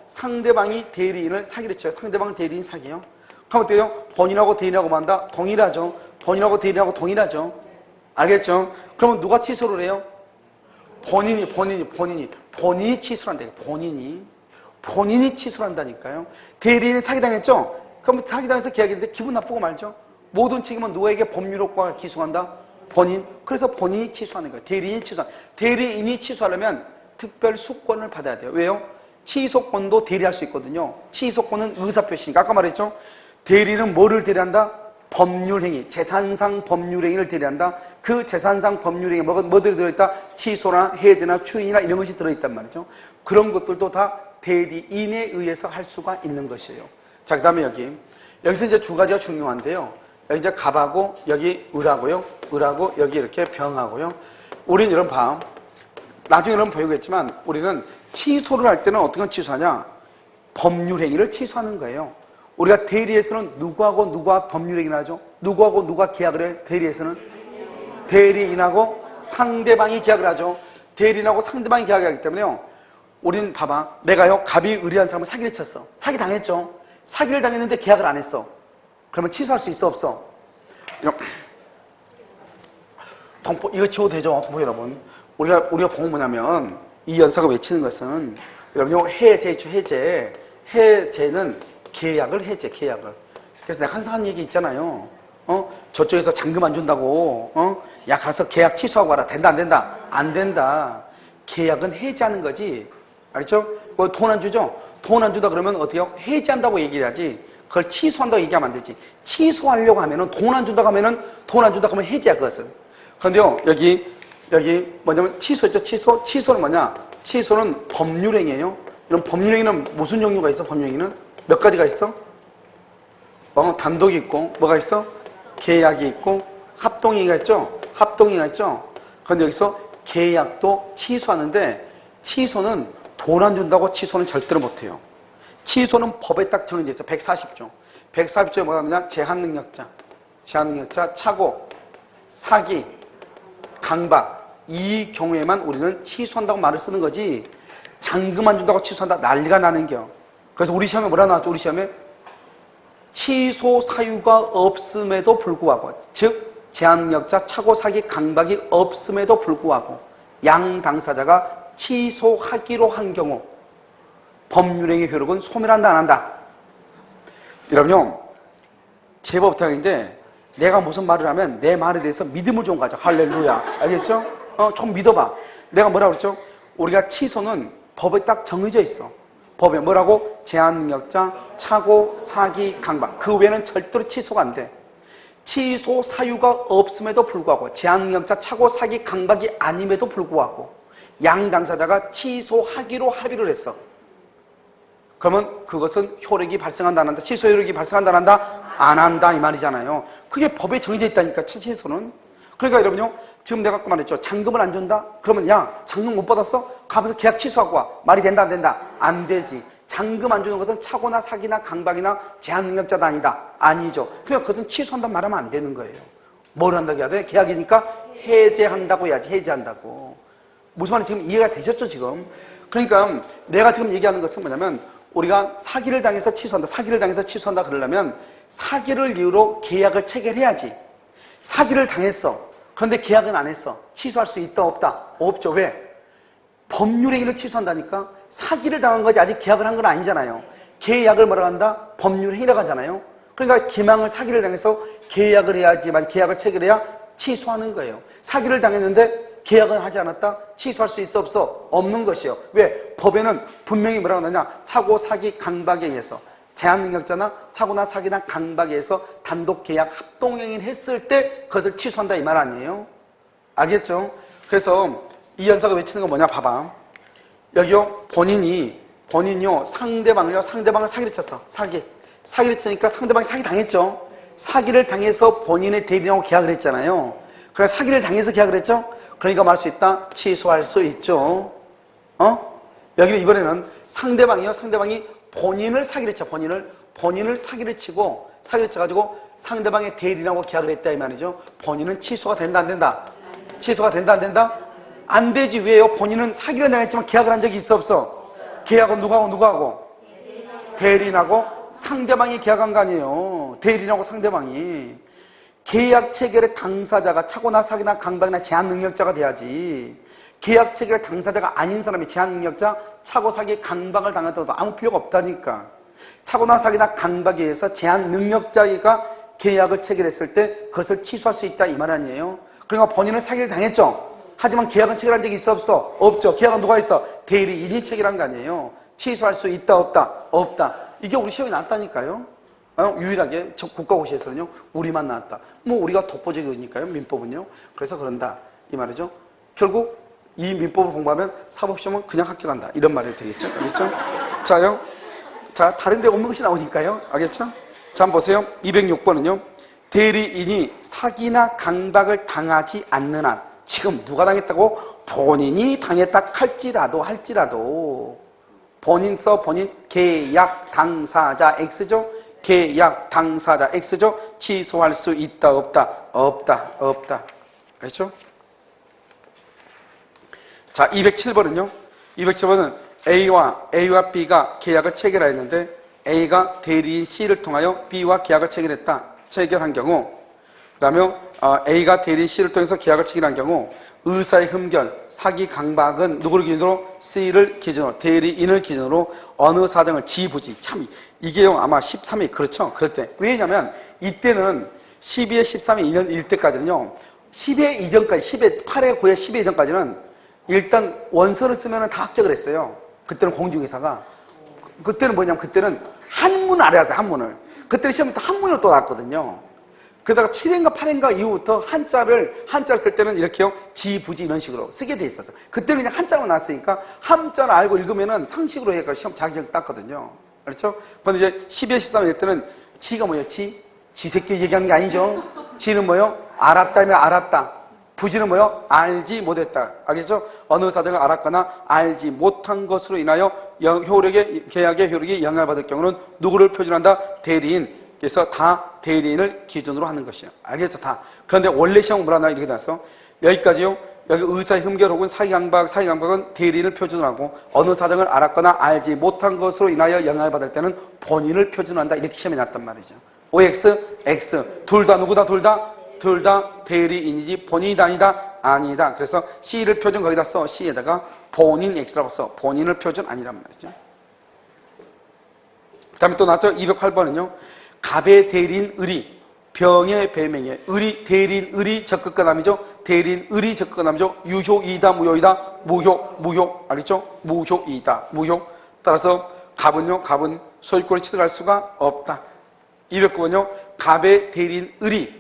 상대방이 대리인을 사기를 쳐요. 상대방은 대리인 사기요. 그럼 어때요? 본인하고 대리인하고 만다? 동일하죠. 본인하고 대리인하고 동일하죠. 알겠죠? 그러면 누가 취소를 해요? 본인이 취소를 한다니까요. 본인이 취소를 한다니까요. 대리인이 사기당했죠? 그럼 사기당해서 계약했는데 기분 나쁘고 말죠. 모든 책임은 누구에게 법률효과가 기소한다? 본인. 그래서 본인이 취소하는 거예요. 대리인이 취소하려면 특별 수권을 받아야 돼요. 왜요? 취소권도 대리할 수 있거든요. 취소권은 의사표시니까. 아까 말했죠? 대리는 뭐를 대리한다? 법률행위, 재산상 법률행위를 대리한다. 그 재산상 법률행위 뭐들이 들어있다? 취소나 해제나 추인이나 이런 것이 들어있단 말이죠. 그런 것들도 다 대리인에 의해서 할 수가 있는 것이에요. 자, 그 다음에 여기서 이제 두 가지가 중요한데요. 여기 이제 갑하고 여기 을하고요. 을하고 여기 이렇게 병하고요. 우리는 이런 나중에 여러분 보이겠지만 우리는 취소를 할 때는 어떤 걸 취소하냐? 법률행위를 취소하는 거예요. 우리가 대리에서는 누구하고 누가 법률행위를 하죠? 누구하고 누가 계약을 해? 대리에서는 대리인하고 상대방이 계약을 하죠. 대리인하고 상대방이 계약을 하기 때문에요. 우린 봐봐. 내가요 갑이 의리한 사람을 사기를 쳤어. 사기 당했죠. 사기를 당했는데 계약을 안 했어. 그러면 취소할 수 있어 없어? 동포 이거 지워도 되죠, 동포 여러분. 우리가 보면 뭐냐면 이 연사가 외치는 것은 여러분요 해제는 계약을 해제 계약을. 그래서 내가 항상 하는 얘기 있잖아요. 저쪽에서 잔금 안 준다고 야 가서 계약 취소하고 와라. 된다 안 된다? 안 된다. 계약은 해제하는 거지. 알죠? 뭐 돈 안 주죠? 돈 안 주다 그러면 어떻게 해요? 해제한다고 얘기를 하지. 그걸 취소한다고 얘기하면 안 되지. 취소하려고 하면은 돈 안 준다고 하면은 돈 안 준다고 하면 해제야 그것은. 그런데요 여기 뭐냐면 취소했죠. 취소는 뭐냐? 취소는 법률행위예요. 이런 법률행위는 무슨 종류가 있어? 법률행위는 몇 가지가 있어? 단독이 있고 뭐가 있어? 계약이 있고 합동행위가 있죠. 합동행위가 있죠. 그런데 여기서 계약도 취소하는데 취소는 돈 안 준다고 취소는 절대로 못해요. 취소는 법에 딱 정해져 있어. 140조. 140조에 뭐가 있느냐? 제한능력자, 착오, 사기, 강박. 이 경우에만 우리는 취소한다고 말을 쓰는 거지 잔금 안 준다고 취소한다 난리가 나는겨. 그래서 우리 시험에 뭐라 나왔죠? 우리 시험에 취소 사유가 없음에도 불구하고, 즉 제한능력자, 착오, 사기, 강박이 없음에도 불구하고 양 당사자가 취소하기로 한 경우 법률행위 효력은 소멸한다 안 한다? 여러분요 제법 부탁인데 내가 무슨 말을 하면 내 말에 대해서 믿음을 좀 가져. 할렐루야. 알겠죠? 좀 믿어봐. 내가 뭐라고 그랬죠? 우리가 취소는 법에 딱 정해져 있어. 법에 뭐라고? 제한능력자, 착오, 사기, 강박. 그 외에는 절대로 취소가 안 돼. 취소 사유가 없음에도 불구하고 제한능력자, 착오, 사기, 강박이 아님에도 불구하고 양 당사자가 취소하기로 합의를 했어. 그러면 그것은 효력이 발생한다 안 한다? 취소 효력이 발생한다 안 한다? 안 한다 이 말이잖아요. 그게 법에 정해져 있다니까 취소는. 그러니까 여러분요 지금 내가 아까 말했죠. 잔금을 안 준다? 그러면 야 잔금 못 받았어? 가면서 계약 취소하고 와. 말이 된다 안 된다? 안 되지. 잔금 안 주는 것은 착오나 사기나 강박이나 제한능력자도 아니다. 아니죠. 그러니까 그것은 취소한다는 말하면 안 되는 거예요. 뭘 한다고 해야 돼? 계약이니까 해제한다고 해야지. 해제한다고. 무슨 말인지 지금 이해가 되셨죠 지금? 그러니까 내가 지금 얘기하는 것은 뭐냐면 우리가 사기를 당해서 취소한다. 사기를 당해서 취소한다 그러려면 사기를 이유로 계약을 체결해야지. 사기를 당했어. 그런데 계약은 안 했어. 취소할 수 있다 없다? 없죠. 왜? 법률행위를 취소한다니까? 사기를 당한 거지 아직 계약을 한 건 아니잖아요. 계약을 뭐라고 한다? 법률행위라고 하잖아요. 그러니까 기망을 사기를 당해서 계약을 해야지만 계약을 체결해야 취소하는 거예요. 사기를 당했는데 계약은 하지 않았다? 취소할 수 있어 없어? 없는 것이에요. 왜? 법에는 분명히 뭐라고 하느냐? 착오, 사기, 강박에 의해서 제한능력자나 착오나 사기나 강박에 의해서 단독계약 합동행위를 했을 때 그것을 취소한다 이 말 아니에요? 알겠죠? 그래서 이 연사가 외치는 건 뭐냐 봐봐. 여기요 본인이요 상대방을 사기를 쳤어. 사기를 치니까 상대방이 사기 당했죠. 사기를 당해서 본인의 대리인하고 계약을 했잖아요. 그래서 사기를 당해서 계약을 했죠. 그러니까 말할 수 있다. 취소할 수 있죠. 여기는 이번에는 상대방이 본인을 사기를 쳐. 본인을 사기를 치고 사기를 쳐가지고 상대방의 대리인하고 계약을 했다 이 말이죠. 본인은 취소가 된다 안 된다? 취소가 된다 안 된다? 안 되지. 왜요? 본인은 사기를 당했지만 계약을 한 적이 있어 없어? 계약은 누구하고? 대리인하고 상대방이 계약한 거 아니에요. 대리인하고 상대방이. 계약 체결의 당사자가 착오나 사기나 강박이나 제한능력자가 돼야지. 계약 체결의 당사자가 아닌 사람이 제한능력자, 착오, 사기, 강박을 당했다고 아무 필요가 없다니까. 착오나 사기나 강박에 의해서 제한능력자가 계약을 체결했을 때 그것을 취소할 수 있다 이 말 아니에요. 그러니까 본인은 사기를 당했죠. 하지만 계약은 체결한 적이 있어 없어? 없죠. 계약은 누가 있어? 대리인이 체결한 거 아니에요. 취소할 수 있다 없다? 없다. 이게 우리 시험에 나왔다니까요. 유일하게 국가고시에서는요 우리만 나왔다. 뭐 우리가 독보적이니까요 민법은요. 그래서 그런다 이 말이죠. 결국 이 민법을 공부하면 사법시험은 그냥 합격한다 이런 말이 되겠죠. 알겠죠? 자요. 자 다른 데 없는 것이 나오니까요. 알겠죠? 자 한번 보세요. 206번은요 대리인이 사기나 강박을 당하지 않는 한 지금 누가 당했다고? 본인이 당했다 할지라도 본인 계약 당사자 X죠? 계약 당사자 X죠. 취소할 수 있다 없다? 없다 없다. 그렇죠? 자, 207번은요. 207번은 A와 B가 계약을 체결하였는데 A가 대리인 C를 통하여 B와 계약을 체결한 경우, 그 다음에 A가 대리인 C를 통해서 계약을 체결한 경우 의사의 흠결, 사기 강박은 누구를 기준으로? C를 기준으로, 대리인을 기준으로 어느 사정을 지부지. 참 이게요 아마 13회 그렇죠? 그럴 때. 왜냐면 이때는 12회 13회 2년 일 때까지는요 10회 이전까지 10회 8회 9회 10회 이전까지는 일단 원서를 쓰면 다 합격을 했어요. 그때는 공중회사가. 그때는 뭐냐면 그때는 한문을 알아야 돼. 한문을. 그때는 시험부터 한문으로 또 나왔거든요. 그러다가 7회인가 8회인가 이후부터 한자를 쓸 때는 이렇게요 지부지 이런 식으로 쓰게 돼 있었어요. 그때는 그냥 한자로 나왔으니까 한자를 알고 읽으면은 상식으로 해서 시험 자격증 땄거든요. 그렇죠? 그런데 이제 12회 13회 일 때는 지가 뭐예요? 지새끼 얘기하는 게 아니죠. 지는 뭐예요? 알았다면 알았다. 부지는 뭐요? 알지 못했다. 알겠죠? 어느 사정을 알았거나 알지 못한 것으로 인하여 계약의 효력이 영향을 받을 경우는 누구를 표준한다? 대리인. 그래서 다 대리인을 기준으로 하는 것이에요. 알겠죠? 다. 그런데 원래 시험은 뭐라 나 이렇게 나왔어? 여기까지요. 여기 의사의 흠결 혹은 사기강박은 대리인을 표준으로 하고 어느 사정을 알았거나 알지 못한 것으로 인하여 영향을 받을 때는 본인을 표준한다. 이렇게 시험이 났단 말이죠. OX, X. 둘 다 누구다? 둘 다 대리인이지 본인이다 아니다? 아니다. 그래서 C를 표준 거기다 써. C에다가 본인 X라고 써. 본인을 표준 아니란 말이죠. 그 다음에 또 나왔죠? 208번은요. 갑의 대리인 의리, 병의 배명의 의리, 대리인 의리 적극가남이죠. 대리인 의리 적극가남이죠. 유효이다 무효이다? 무효. 알겠죠? 무효이다. 무효. 따라서 갑은 소유권을 취득할 수가 없다. 209번요. 갑의 대리인 의리,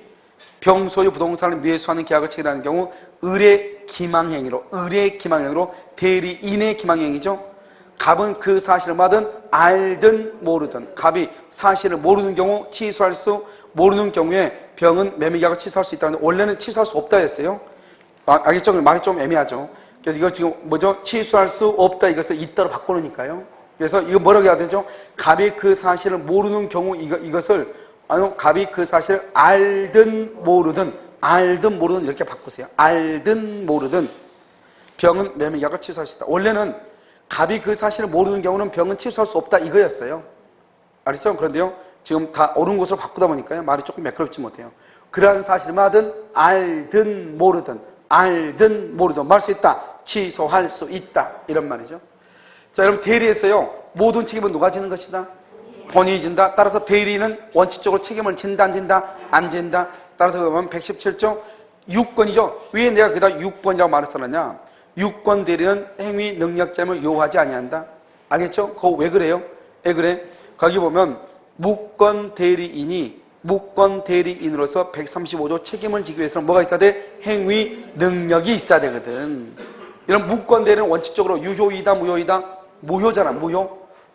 병소유 부동산을 매수하는 계약을 체결하는 경우 의뢰 기망행위로 대리인의 기망행위죠. 갑은 그 사실을 알든 모르든 갑이 사실을 모르는 경우 취소할 수 모르는 경우에 병은 매매계약을 취소할 수 있다는데 원래는 취소할 수 없다 했어요. 알겠죠? 말이 좀 애매하죠. 그래서 이걸 지금 뭐죠? 취소할 수 없다 이것을 있다로 바꿔놓으니까요. 그래서 이거 뭐라고 해야 되죠? 갑이 그 사실을 모르는 경우 이것을 갑이 그 사실을 알든 모르든 이렇게 바꾸세요. 알든 모르든 병은 매매계약을 취소할 수 있다. 원래는 갑이 그 사실을 모르는 경우는 병은 취소할 수 없다 이거였어요. 알겠죠? 그런데요 지금 다 옳은 곳으로 바꾸다 보니까요 말이 조금 매끄럽지 못해요. 그러한 사실을 알든 모르든 말 수 있다. 취소할 수 있다. 이런 말이죠. 자, 여러분 대리에서요 모든 책임은 누가 지는 것이다? 본인이 진다. 따라서 대리인은 원칙적으로 책임을 진다 안 진다? 안 진다. 따라서 그러면 117조 6권이죠. 왜 내가 거기다 6권이라고 말을 써놨냐? 6권 대리는 행위 능력자임을 요하지 아니한다. 알겠죠? 그거 왜 그래요? 왜 그래? 거기 보면 무권 대리인으로서 135조 책임을 지기 위해서는 뭐가 있어야 돼? 행위 능력이 있어야 되거든. 이런 무권 대리는 원칙적으로 유효이다 무효이다? 무효잖아.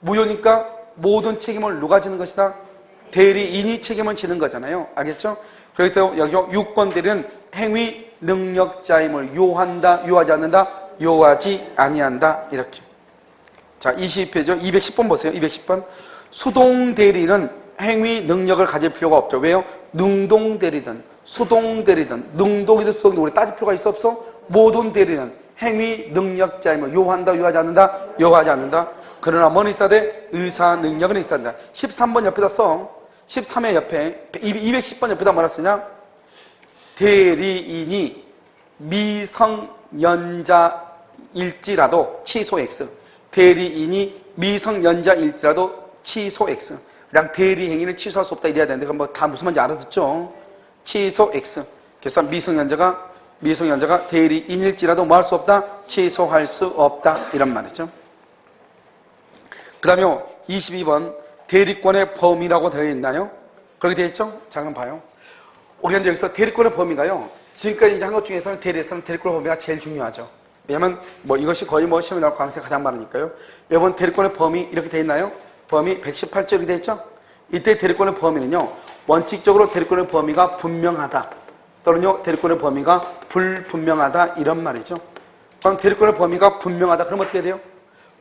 무효니까 모든 책임을 누가 지는 것이다? 대리인이 책임을 지는 거잖아요. 알겠죠? 그래서 여기 6권 대리는 행위 능력자임을 요한다, 요하지 않는다, 요하지 아니한다. 이렇게. 자, 22페이지죠. 210번 보세요. 210번. 수동 대리는 행위 능력을 가질 필요가 없죠. 왜요? 능동 대리든 수동 대리든 능동이든 수동이든 우리 따질 필요가 있어 없어? 모든 대리는 행위 능력자임을 요한다, 요하지 않는다, 요하지 않는다. 그러나 뭐는 있어야 돼? 의사 능력은 있어야 된다. 13번 옆에다 써. 13회 옆에 210번 옆에다 뭐라 쓰냐? 대리인이 미성년자일지라도 취소 X. 대리인이 미성년자일지라도 취소 X. 그냥 대리 행위를 취소할 수 없다 이래야 되는데 그럼 뭐 다 무슨 말인지 알아듣죠? 취소 X. 그래서 미성년자가 대리인일지라도 뭐 할 수 없다? 취소할 수 없다. 이런 말이죠. 그 다음에 22번 대리권의 범위라고 되어 있나요? 그렇게 되어 있죠? 자, 그럼 봐요. 우리가 이제 여기서 대리권의 범위가요. 지금까지 이제 한 것 중에서는 대리에서는 대리권의 범위가 제일 중요하죠. 왜냐면 뭐 이것이 거의 뭐 시험에 나올 가능성이 가장 많으니까요. 이번 대리권의 범위 이렇게 되어 있나요? 범위 118조 이렇게 되어 있죠? 이때 대리권의 범위는요. 원칙적으로 대리권의 범위가 분명하다. 또는요. 대리권의 범위가 불분명하다. 이런 말이죠. 그럼 대리권의 범위가 분명하다. 그럼 어떻게 돼요?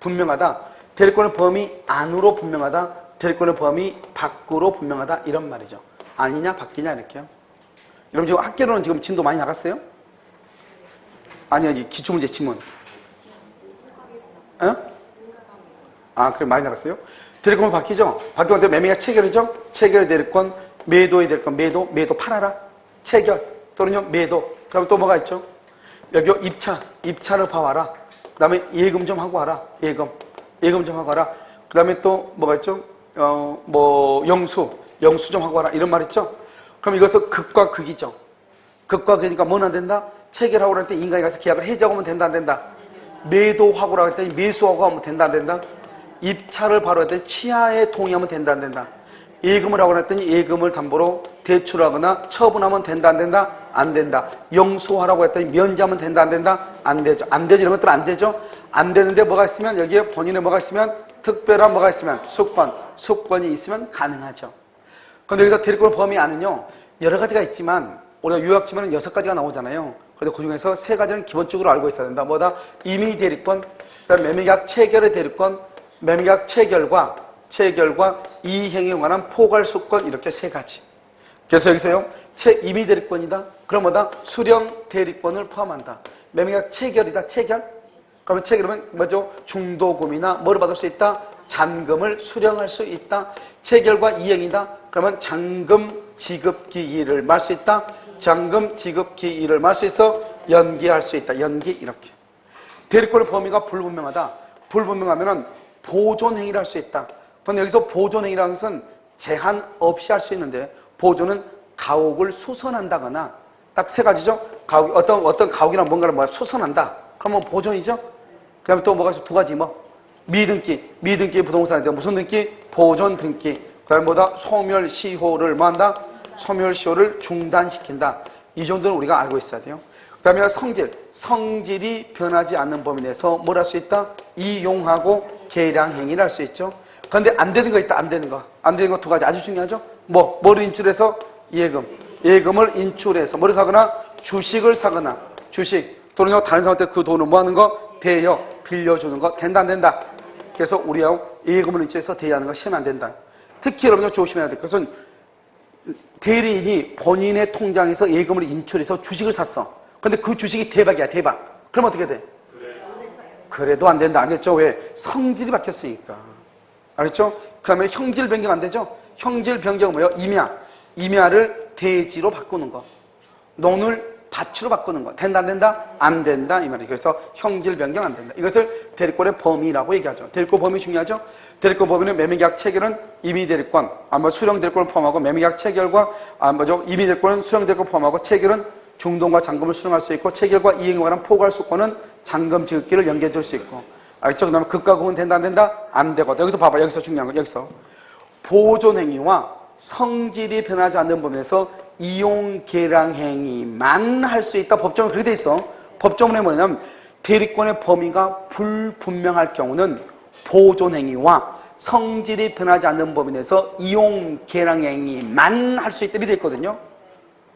분명하다. 대리권의 범위 안으로 분명하다. 대리권의 범위 밖으로 분명하다 이런 말이죠. 아니냐 바뀌냐 이렇게요. 여러분 지금 학교로는 지금 진도 많이 나갔어요? 아니요, 기초문제 지문. 어? 아, 그래 많이 나갔어요? 대리권이 바뀌죠? 바뀌면 매매가 체결이죠? 체결의 대리권, 매도의 대리권, 매도 팔아라. 체결 또는요 매도. 그럼 또 뭐가 있죠? 여기 입차를 봐와라. 그 다음에 예금 좀 하고 와라. 예금 좀 하고 와라. 그 다음에 또 뭐가 있죠? 영수 좀 하고 와라. 이런 말 있죠? 그럼 이것은 극과 극이죠. 극과 극이니까 뭐는 안 된다? 체결하고 할 때 인간이 가서 계약을 해지하고 하면 된다 안 된다? 매도하고라고 했더니 매수하고 하면 된다 안 된다? 입차를 바로 했더니 취하에 동의하면 된다 안 된다? 예금을 하고 했더니 예금을 담보로 대출하거나 처분하면 된다 안 된다? 안 된다. 영수하라고 했더니 면제하면 된다 안 된다? 안 되죠. 안 되죠. 이런 것들은 안 되죠. 안 되는데 뭐가 있으면 여기에 본인의 뭐가 있으면 특별한 뭐가 있으면 수권이 있으면 가능하죠. 그런데 여기서 대리권 범위 안은요 여러 가지가 있지만 우리가 유학 치면 6가지가 나오잖아요. 그래서 그 중에서 3가지는 기본적으로 알고 있어야 된다. 뭐다? 임의 대리권, 그다음 매매계약 체결의 대리권, 매매계약 체결과 이행에 관한 포괄수권 이렇게 3가지. 그래서 여기서요 임의 대리권이다. 그럼 뭐다? 수령 대리권을 포함한다. 매매계약 체결이다. 체결. 그러면 체결하면 뭐죠? 중도금이나 뭐를 받을 수 있다? 잔금을 수령할 수 있다. 체결과 이행이다. 그러면 잔금 지급 기일을 말 수 있다. 잔금 지급 기일을 말 수 있어 연기할 수 있다. 연기 이렇게. 대리권의 범위가 불분명하다. 불분명하면은 보존행위를 할 수 있다. 그런데 여기서 보존행위라는 것은 제한 없이 할 수 있는데 보존은 가옥을 수선한다거나 딱 3가지죠. 가옥 어떤 가옥이나 뭔가를 뭐 수선한다. 그러면 보존이죠. 그다음에 또 뭐가 있어? 2가지 뭐 미등기 부동산에 대한 무슨 등기? 보존 등기. 그다음에 뭐다? 소멸시효를 뭐 한다? 소멸시효를 중단시킨다. 이 정도는 우리가 알고 있어야 돼요. 그 다음에 성질이 변하지 않는 범위 내에서 뭘 할 수 있다? 이용하고 계량행위를 할 수 있죠. 그런데 안 되는 거 있다. 안 되는 거 2가지 아주 중요하죠. 뭐를 인출해서? 예금을 인출해서 뭐를 사거나? 주식을 사거나 주식 또는 다른 사람한테 그 돈을 뭐 하는 거? 대여 빌려주는 거 된다 안 된다? 그래서 우리하고 예금을 인출해서 대여하는 거 시면 안 된다. 특히 여러분들 조심해야 될 것은 대리인이 본인의 통장에서 예금을 인출해서 주식을 샀어. 근데 그 주식이 대박이야, 대박. 그럼 어떻게 돼? 그래도 안 된다. 알겠죠? 왜? 성질이 바뀌었으니까. 알겠죠? 그 다음에 형질 변경 안 되죠? 형질 변경은 뭐예요? 임야를 대지로 바꾸는 거. 논을 밭으로 바꾸는 거. 된다, 안 된다? 안 된다. 이 말이에요. 그래서 형질 변경 안 된다. 이것을 대리권의 범위라고 얘기하죠. 대리권 범위 중요하죠? 대리권 범위는 매매계약 체결은 임의 대리권, 수령 대리권을 포함하고 매매계약 체결과 임의 대리권은 수령 대리권을 포함하고 체결은 중동과 잔금을 수령할 수 있고 체결과 이행에 관한 포괄수권은 잔금 지급기를 연계해 줄 수 있고. 알겠죠? 그 다음에 극과 극은 된다 안 된다? 안 되고. 여기서 봐봐. 여기서 중요한 거. 여기서 보존행위와 성질이 변하지 않는 범위에서 이용계량행위만 할 수 있다. 법정은 그렇게 돼 있어. 법정문에 뭐냐면 대리권의 범위가 불분명할 경우는 보존행위와 성질이 변하지 않는 범위 내에서 이용계량행위만 할 수 있다. 이렇게 돼 있거든요.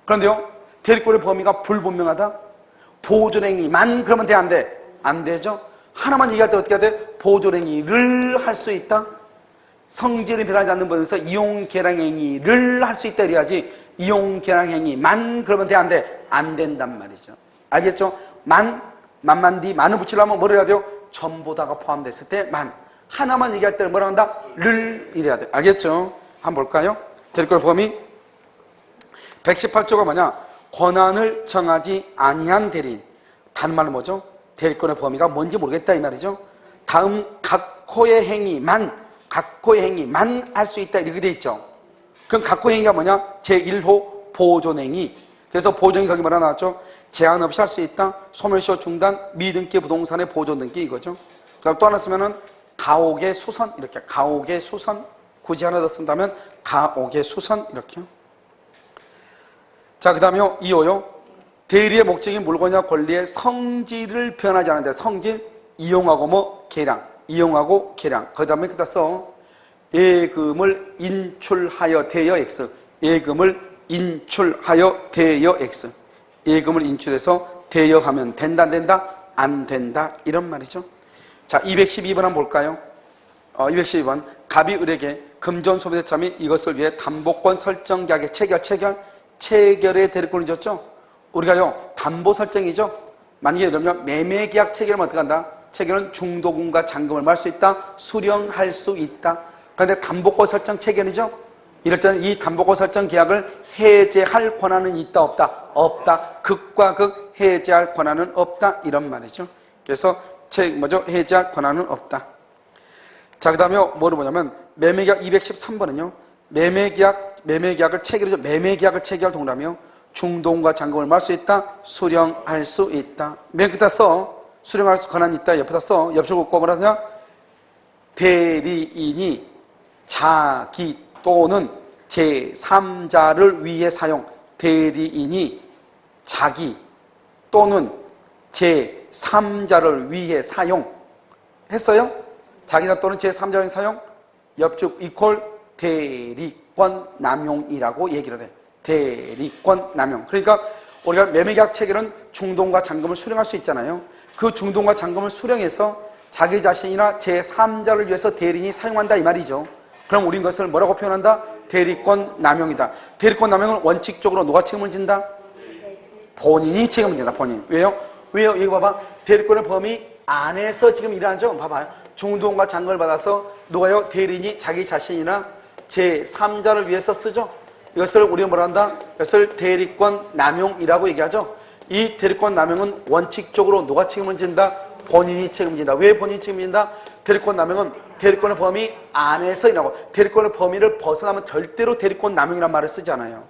그런데요 대리권의 범위가 불분명하다. 보존행위만 그러면 돼 안 돼? 안 되죠. 하나만 얘기할 때 어떻게 해야 돼? 보존행위를 할 수 있다. 성질이 변하지 않는 범위에서 이용계량행위를 할 수 있다 이래야지. 이용계량행위만 그러면 돼 안 돼? 안 된단 말이죠. 알겠죠? 만만디 만을 붙이려면 뭐를 해야 돼요? 전부 다가 포함됐을 때 만. 하나만 얘기할 때는 뭐라 한다? 를 이래야 돼. 알겠죠? 한번 볼까요? 대리권 범위 118조가 뭐냐? 권한을 정하지 아니한 대리인. 다른 말로 뭐죠? 대리권의 범위가 뭔지 모르겠다 이 말이죠. 다음 각호의 행위만 할 수 있다 이렇게 돼 있죠. 그럼 각호의 행위가 뭐냐? 제1호 보존행위. 그래서 보존행위 거기 뭐라 나왔죠? 제한 없이 할 수 있다. 소멸시효 중단, 미등기 부동산의 보존 등기 이거죠. 그다음 또 하나 쓰면은 가옥의 수선 이렇게. 가옥의 수선. 굳이 하나 더 쓴다면 가옥의 수선 이렇게요. 자, 그 다음에요, 2호요. 대리의 목적인 물건이나 권리의 성질을 변하지 않는데, 성질, 이용하고 계량. 이용하고 계량. 그 다음에 그다 써. 예금을 인출하여 대여 X. 예금을 인출하여 대여 X. 예금을 인출해서 대여하면 된다, 안 된다? 안 된다. 이런 말이죠. 자, 212번 한번 볼까요? 212번. 갑이 을에게 금전 소비대차 및 이것을 위해 담보권 설정 계약의 체결의 대리권을 줬죠. 우리가요, 담보 설정이죠. 만약에 예를 들면 매매계약 체결하면 어떻게 한다? 체결은 중도금과 잔금을 말할 수 있다, 수령할 수 있다. 그런데 담보권 설정 체결이죠. 이럴 때는 이 담보권 설정 계약을 해제할 권한은 있다, 없다? 없다. 극과 극 해제할 권한은 없다. 이런 말이죠. 그래서 해제할 권한은 없다. 자, 그 다음에 뭐를 보냐면 매매계약 213번은요. 매매계약을 체결하죠. 매매계약을 체결할 동그라미요. 중도금과 잔금을 말할 수 있다, 수령할 수 있다. 맨 끝에 써. 수령할 수 권한이 있다. 옆에다 써. 옆줄 긋고 뭐라 하냐? 대리인이 자기 또는 제3자를 위해 사용. 대리인이 자기 또는 제3자를 위해 사용했어요? 자기나 또는 제3자를 위해 사용? 옆줄 이퀄 대리권 남용이라고 얘기를 해. 대리권 남용. 그러니까 우리가 매매계약 체결은 중도금과 잔금을 수령할 수 있잖아요. 그 중도금과 잔금을 수령해서 자기 자신이나 제3자를 위해서 대리인이 사용한다 이 말이죠. 그럼 우린 것을 뭐라고 표현한다? 대리권 남용이다. 대리권 남용은 원칙적으로 누가 책임을 진다? 본인이 책임을 진다. 본인. 왜요? 여기 봐봐. 대리권의 범위 안에서 지금 일하죠. 봐봐요. 중도금과 잔금을 받아서 누가요? 대리인이 자기 자신이나 제3자를 위해서 쓰죠. 이것을 우리가 뭐라 한다? 이것을 대리권 남용이라고 얘기하죠. 이 대리권 남용은 원칙적으로 누가 책임을 진다? 본인이 책임을 진다. 왜 본인이 책임을 진다? 대리권 남용은 대리권의 범위 안에서 일하고 대리권의 범위를 벗어나면 절대로 대리권 남용이라는 말을 쓰지 않아요.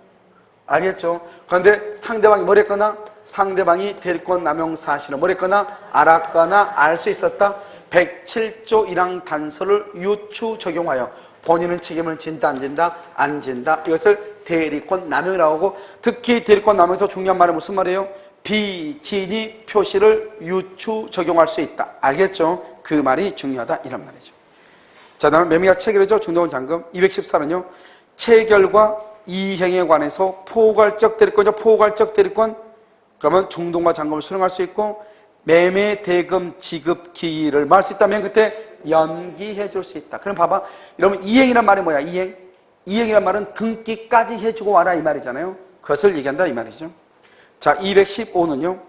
알겠죠? 그런데 상대방이 뭐랬거나 상대방이 대리권 남용 사실을 뭐랬거나 알았거나 알 수 있었다. 107조 1항 단서를 유추 적용하여 본인은 책임을 진다 안 진다? 안 진다. 이것을 대리권 남용이라고 하고 특히 대리권 남용에서 중요한 말은 무슨 말이에요? 비진이 표시를 유추 적용할 수 있다. 알겠죠? 그 말이 중요하다 이런 말이죠. 자, 다음에 매매계약 체결이죠. 중도금 잔금 214는요. 체결과 이행에 관해서 포괄적 대리권이죠. 포괄적 대리권. 그러면 중도금과 잔금을 수령할 수 있고 매매 대금 지급 기일을 말할 수 있다면 그때 연기해 줄 수 있다. 그럼 봐봐. 여러분 이행이란 말이 뭐야? 이행이란 말은 등기까지 해주고 와라 이 말이잖아요. 그것을 얘기한다 이 말이죠. 자, 215는요.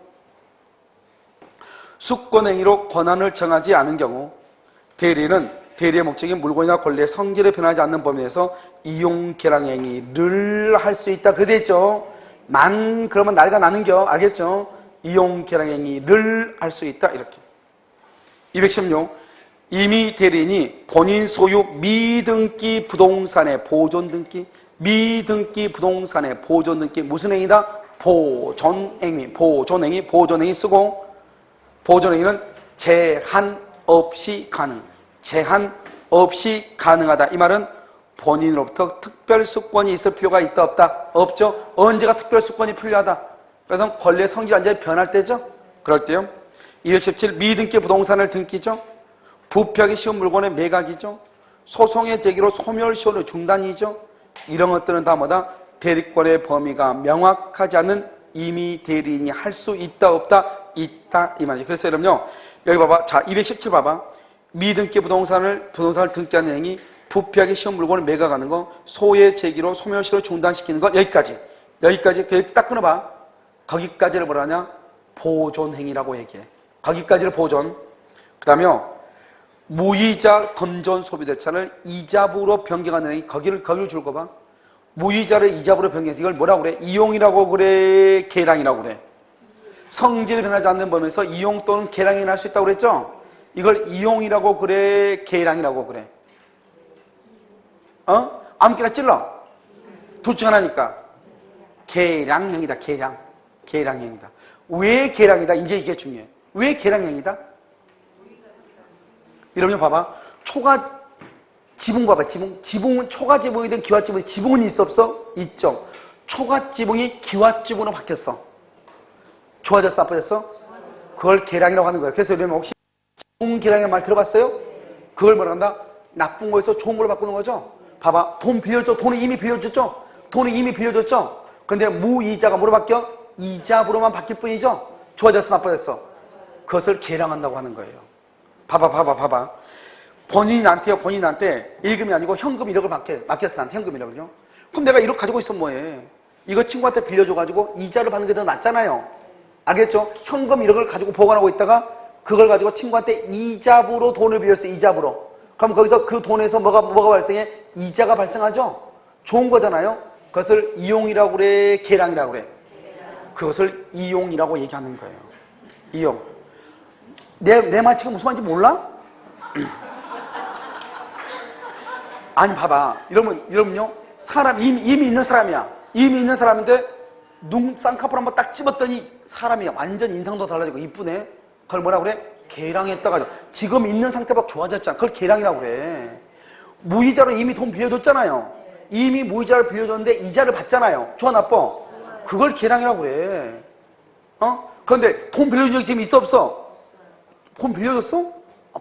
수권행위로 권한을 정하지 않은 경우 대리는 대리의 목적이 물건이나 권리의 성질에 변하지 않는 범위 내에서 이용계량행위를 할 수 있다. 그래 됐죠? 그러면 날가 나는겨. 알겠죠? 이용계량행위를 할 수 있다. 이렇게. 216. 이미 대리인이 본인 소유 미등기 부동산의 보존등기, 미등기 부동산의 보존등기 무슨 행위다? 보존행위 쓰고 보존행위는 제한 없이 가능. 제한 없이 가능하다. 이 말은 본인으로부터 특별수권이 있을 필요가 있다 없다? 없죠. 언제가 특별수권이 필요하다? 그래서 권리의 성질 완전히 변할 때죠. 그럴 때요. 217 미등기 부동산을 등기죠. 부패하기 쉬운 물건의 매각이죠. 소송의 제기로 소멸시효의 중단이죠. 이런 것들은 다 뭐다? 대리권의 범위가 명확하지 않은 이미 대리인이 할 수 있다 없다? 있다 이 말이죠. 그래서 여러분요 여기 봐봐. 자, 217 봐봐. 미등기 부동산을 등기하는 행위, 부패하기 쉬운 물건을 매각하는 거, 소의 제기로 소멸시효를 중단시키는 거, 여기까지 딱 끊어봐. 거기까지를 뭐라 하냐? 보존행위라고 얘기해. 거기까지를 보존. 그 다음에요 무이자 금전 소비대차를 이자부로 변경하는 행위, 거기를 줄 거 봐. 무이자를 이자부로 변경해서 이걸 뭐라고 그래? 이용이라고 그래? 계량이라고 그래? 성질이 변하지 않는 범위에서 이용 또는 계량이 날 수 있다고 그랬죠? 이걸 이용이라고 그래? 계량이라고 그래? 아무렇게나 찔러. 둘 중 하나니까. 계량행위다. 계량행위다. 왜 계량이다? 이제 이게 중요해. 왜 계량행위다? 여러분 봐봐. 초가 지붕 봐봐. 지붕은 초가 지붕이든 기와 지붕이 지붕은 있어 없어? 있죠. 초가 지붕이 기와 지붕으로 바뀌었어. 좋아졌어? 나빠졌어? 그걸 계량이라고 하는 거예요. 그래서 여러분 혹시 지붕 계량의 말 들어봤어요? 그걸 뭐라 한다? 나쁜 거에서 좋은 걸로 바꾸는 거죠. 봐봐. 돈 빌려줬죠? 돈은 이미 빌려줬죠? 근데 무이자가 뭐로 바뀌어? 이자부로만 바뀔 뿐이죠. 좋아졌어? 나빠졌어? 그것을 계량한다고 하는 거예요. 봐봐. 본인한테 예금이 아니고 현금 1억을 맡겼어. 나한테 현금 1억을요. 그럼 내가 1억 가지고 있으면 뭐해? 이거 친구한테 빌려줘가지고 이자를 받는 게 더 낫잖아요. 알겠죠? 현금 1억을 가지고 보관하고 있다가 그걸 가지고 친구한테 이자부로 돈을 빌렸어. 이자부로. 그럼 거기서 그 돈에서 뭐가 발생해? 이자가 발생하죠? 좋은 거잖아요. 그것을 이용이라고 그래? 계량이라고 그래? 그것을 이용이라고 얘기하는 거예요. 이용. 내 말 지금 무슨 말인지 몰라? 아니 봐봐. 여러분요. 사람 이미 있는 사람이야. 이미 있는 사람인데 쌍꺼풀 한번 딱 집었더니 사람이 완전 인상도 달라지고 이쁘네. 그걸 뭐라 그래? 계량했다가 지금 있는 상태보다 좋아졌잖아. 그걸 계량이라고 그래. 무이자로 이미 돈 빌려줬잖아요. 이미 무이자를 빌려줬는데 이자를 받잖아요. 좋아 나빠? 그걸 계량이라고 그래. 그런데 돈 빌려준 적이 지금 있어 없어? 돈 빌려줬어?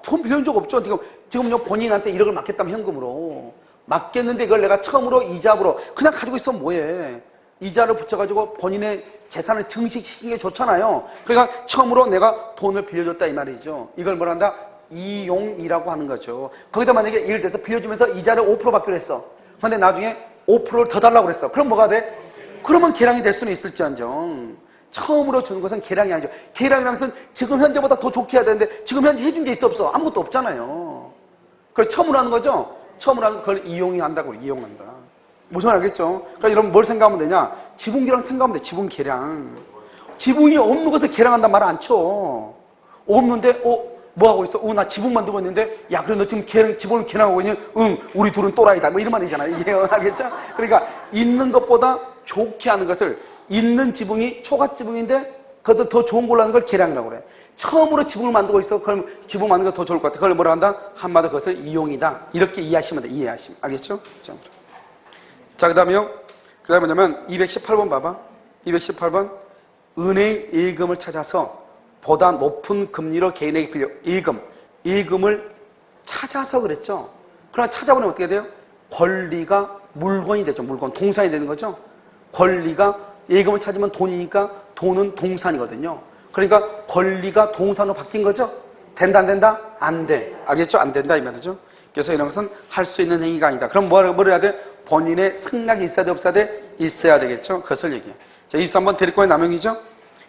돈 빌려준 적 없죠. 지금요 본인한테 1억을 맡겼다면 현금으로 맡겼는데 이걸 내가 처음으로 이자로 그냥 가지고 있으면 뭐해? 이자를 붙여가지고 본인의 재산을 증식시킨 게 좋잖아요. 그러니까 처음으로 내가 돈을 빌려줬다 이 말이죠. 이걸 뭐라 한다? 이용이라고 하는 거죠. 거기다 만약에 예를 들어서 빌려주면서 이자를 5% 받기로 했어. 그런데 나중에 5%를 더 달라고 그랬어. 그럼 뭐가 돼? 그러면 계량이 될 수는 있을지언정 처음으로 주는 것은 계량이 아니죠. 계량이라는 것은 지금 현재보다 더 좋게 해야 되는데 지금 현재 해준 게 있어 없어? 아무것도 없잖아요. 그걸 처음으로 하는 거죠. 처음으로 하는 그걸 이용이 한다고 그래. 이용한다. 무슨 말 알겠죠? 그러니까 여러분 뭘 생각하면 되냐? 지분계량 생각하면 돼. 지분계량. 지분이 없는 것을 계량한단 말을 안 쳐. 없는데 뭐 하고 있어? 나 지분 만들고 있는데 야 그래 너 지금 지분을 계량하고 있니? 응 우리 둘은 또라이다. 뭐 이런 말이잖아요. 이게 알겠죠? 그러니까 있는 것보다 좋게 하는 것을 있는 지분이 초과지분인데 그것도 더 좋은 걸로 하는 걸 계량이라고 그래. 처음으로 지분을 만들고 있어. 그럼 지분 만드는 게 더 좋을 것 같아. 그걸 뭐라 한다? 한마디로 그것을 이용이다. 이렇게 이해하시면 돼. 이해하시면. 알겠죠? 자, 그 다음에 뭐냐면 218번 봐봐. 218번. 은행 예금을 찾아서 보다 높은 금리로 개인에게 빌려 예금을 찾아서 그랬죠. 그러나 찾아보면 어떻게 돼요? 권리가 물건이 되죠. 물건, 동산이 되는 거죠. 권리가 예금을 찾으면 돈이니까 돈은 동산이거든요. 그러니까 권리가 동산으로 바뀐 거죠. 된다 안 된다? 안 돼. 알겠죠? 안 된다 이 말이죠. 그래서 이런 것은 할 수 있는 행위가 아니다. 그럼 뭘 해야 돼? 본인의 생각이 있어야 돼 없어야 돼? 있어야 되겠죠. 그것을 얘기해. 자, 23번 대리권의 남용이죠.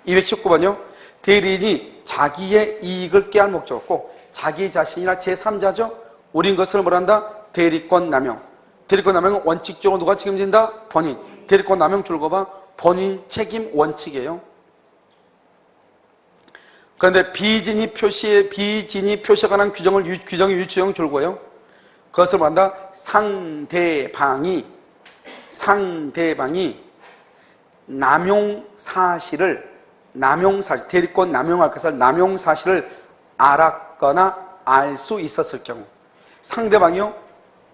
219번요. 대리인이 자기의 이익을 꾀할 목적 없고 자기 자신이나 제3자죠. 우린 것을 뭐란다? 대리권 남용. 대리권 남용은 원칙적으로 누가 책임진다? 본인. 대리권 남용 줄거봐. 본인 책임 원칙이에요. 그런데 비진이 표시에 관한 규정의 유추형 줄거예요. 그것을 뭐한다? 상대방이 남용 사실을 대리권 남용할 것을 남용 사실을 알았거나 알 수 있었을 경우 상대방이요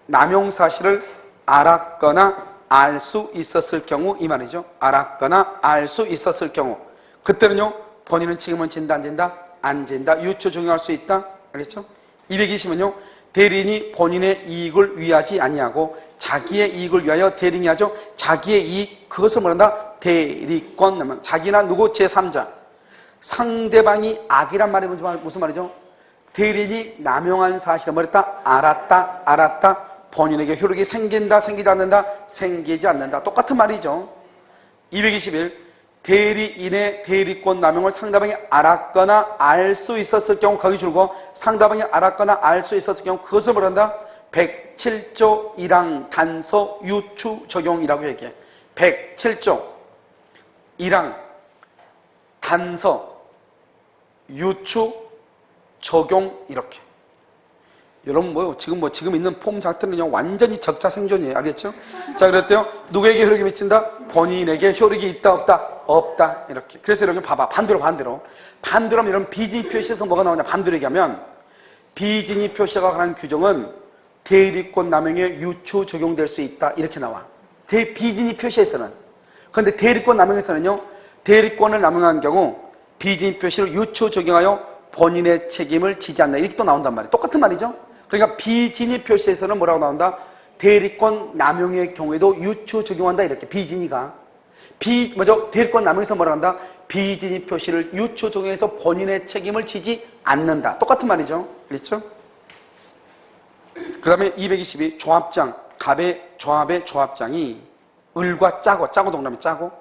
남용 사실을 알았거나 알 수 있었을 경우 이 말이죠. 알았거나 알 수 있었을 경우 그때는요 본인은 책임은 진다 안 진다? 안 진다. 유추 적용할 수 있다. 알겠죠? 220은요 대리인이 본인의 이익을 위하지 아니하고 자기의 이익을 위하여 대리인이 하죠. 자기의 이익 그것을 뭐란다? 대리권 자기나 누구 제3자 상대방이 악이란 말이 무슨 말이죠? 대리인이 남용한 사실을 뭐랬다? 알았다 본인에게 효력이 생긴다 생기지 않는다? 생기지 않는다. 똑같은 말이죠. 221 대리인의 대리권 남용을 상대방이 알았거나 알 수 있었을 경우 거기 줄고 상대방이 알았거나 알 수 있었을 경우 그것을 뭐란다? 107조 1항 단서 유추 적용이라고 얘기해. 107조 1항 단서 유추 적용 이렇게. 여러분 지금 있는 폼 자체는 완전히 적자생존이에요. 알겠죠? 자, 그랬대요. 누구에게 효력이 미친다? 본인에게 효력이 있다 없다? 없다. 이렇게. 그래서 이렇게 봐봐. 반대로 하면 이런 비진이 표시에서 뭐가 나오냐? 반대로 얘기하면 비진이 표시가 관한 규정은 대리권 남용에 유추 적용될 수 있다. 이렇게 나와. 비진이 표시에서는. 그런데 대리권 남용에서는요. 대리권을 남용한 경우 비진이 표시를 유추 적용하여 본인의 책임을 지지 않는다. 이렇게 또 나온단 말이에요. 똑같은 말이죠. 그러니까 비진이 표시에서는 뭐라고 나온다? 대리권 남용의 경우에도 유추 적용한다. 이렇게 비진이가. 대리권 남용에서 뭐라고 한다? 비진이 표시를 유추 적용해서 본인의 책임을 지지 않는다. 똑같은 말이죠. 그렇죠? 그 다음에 222 조합장, 조합의 조합장이 을과 짜고 동그라미 짜고,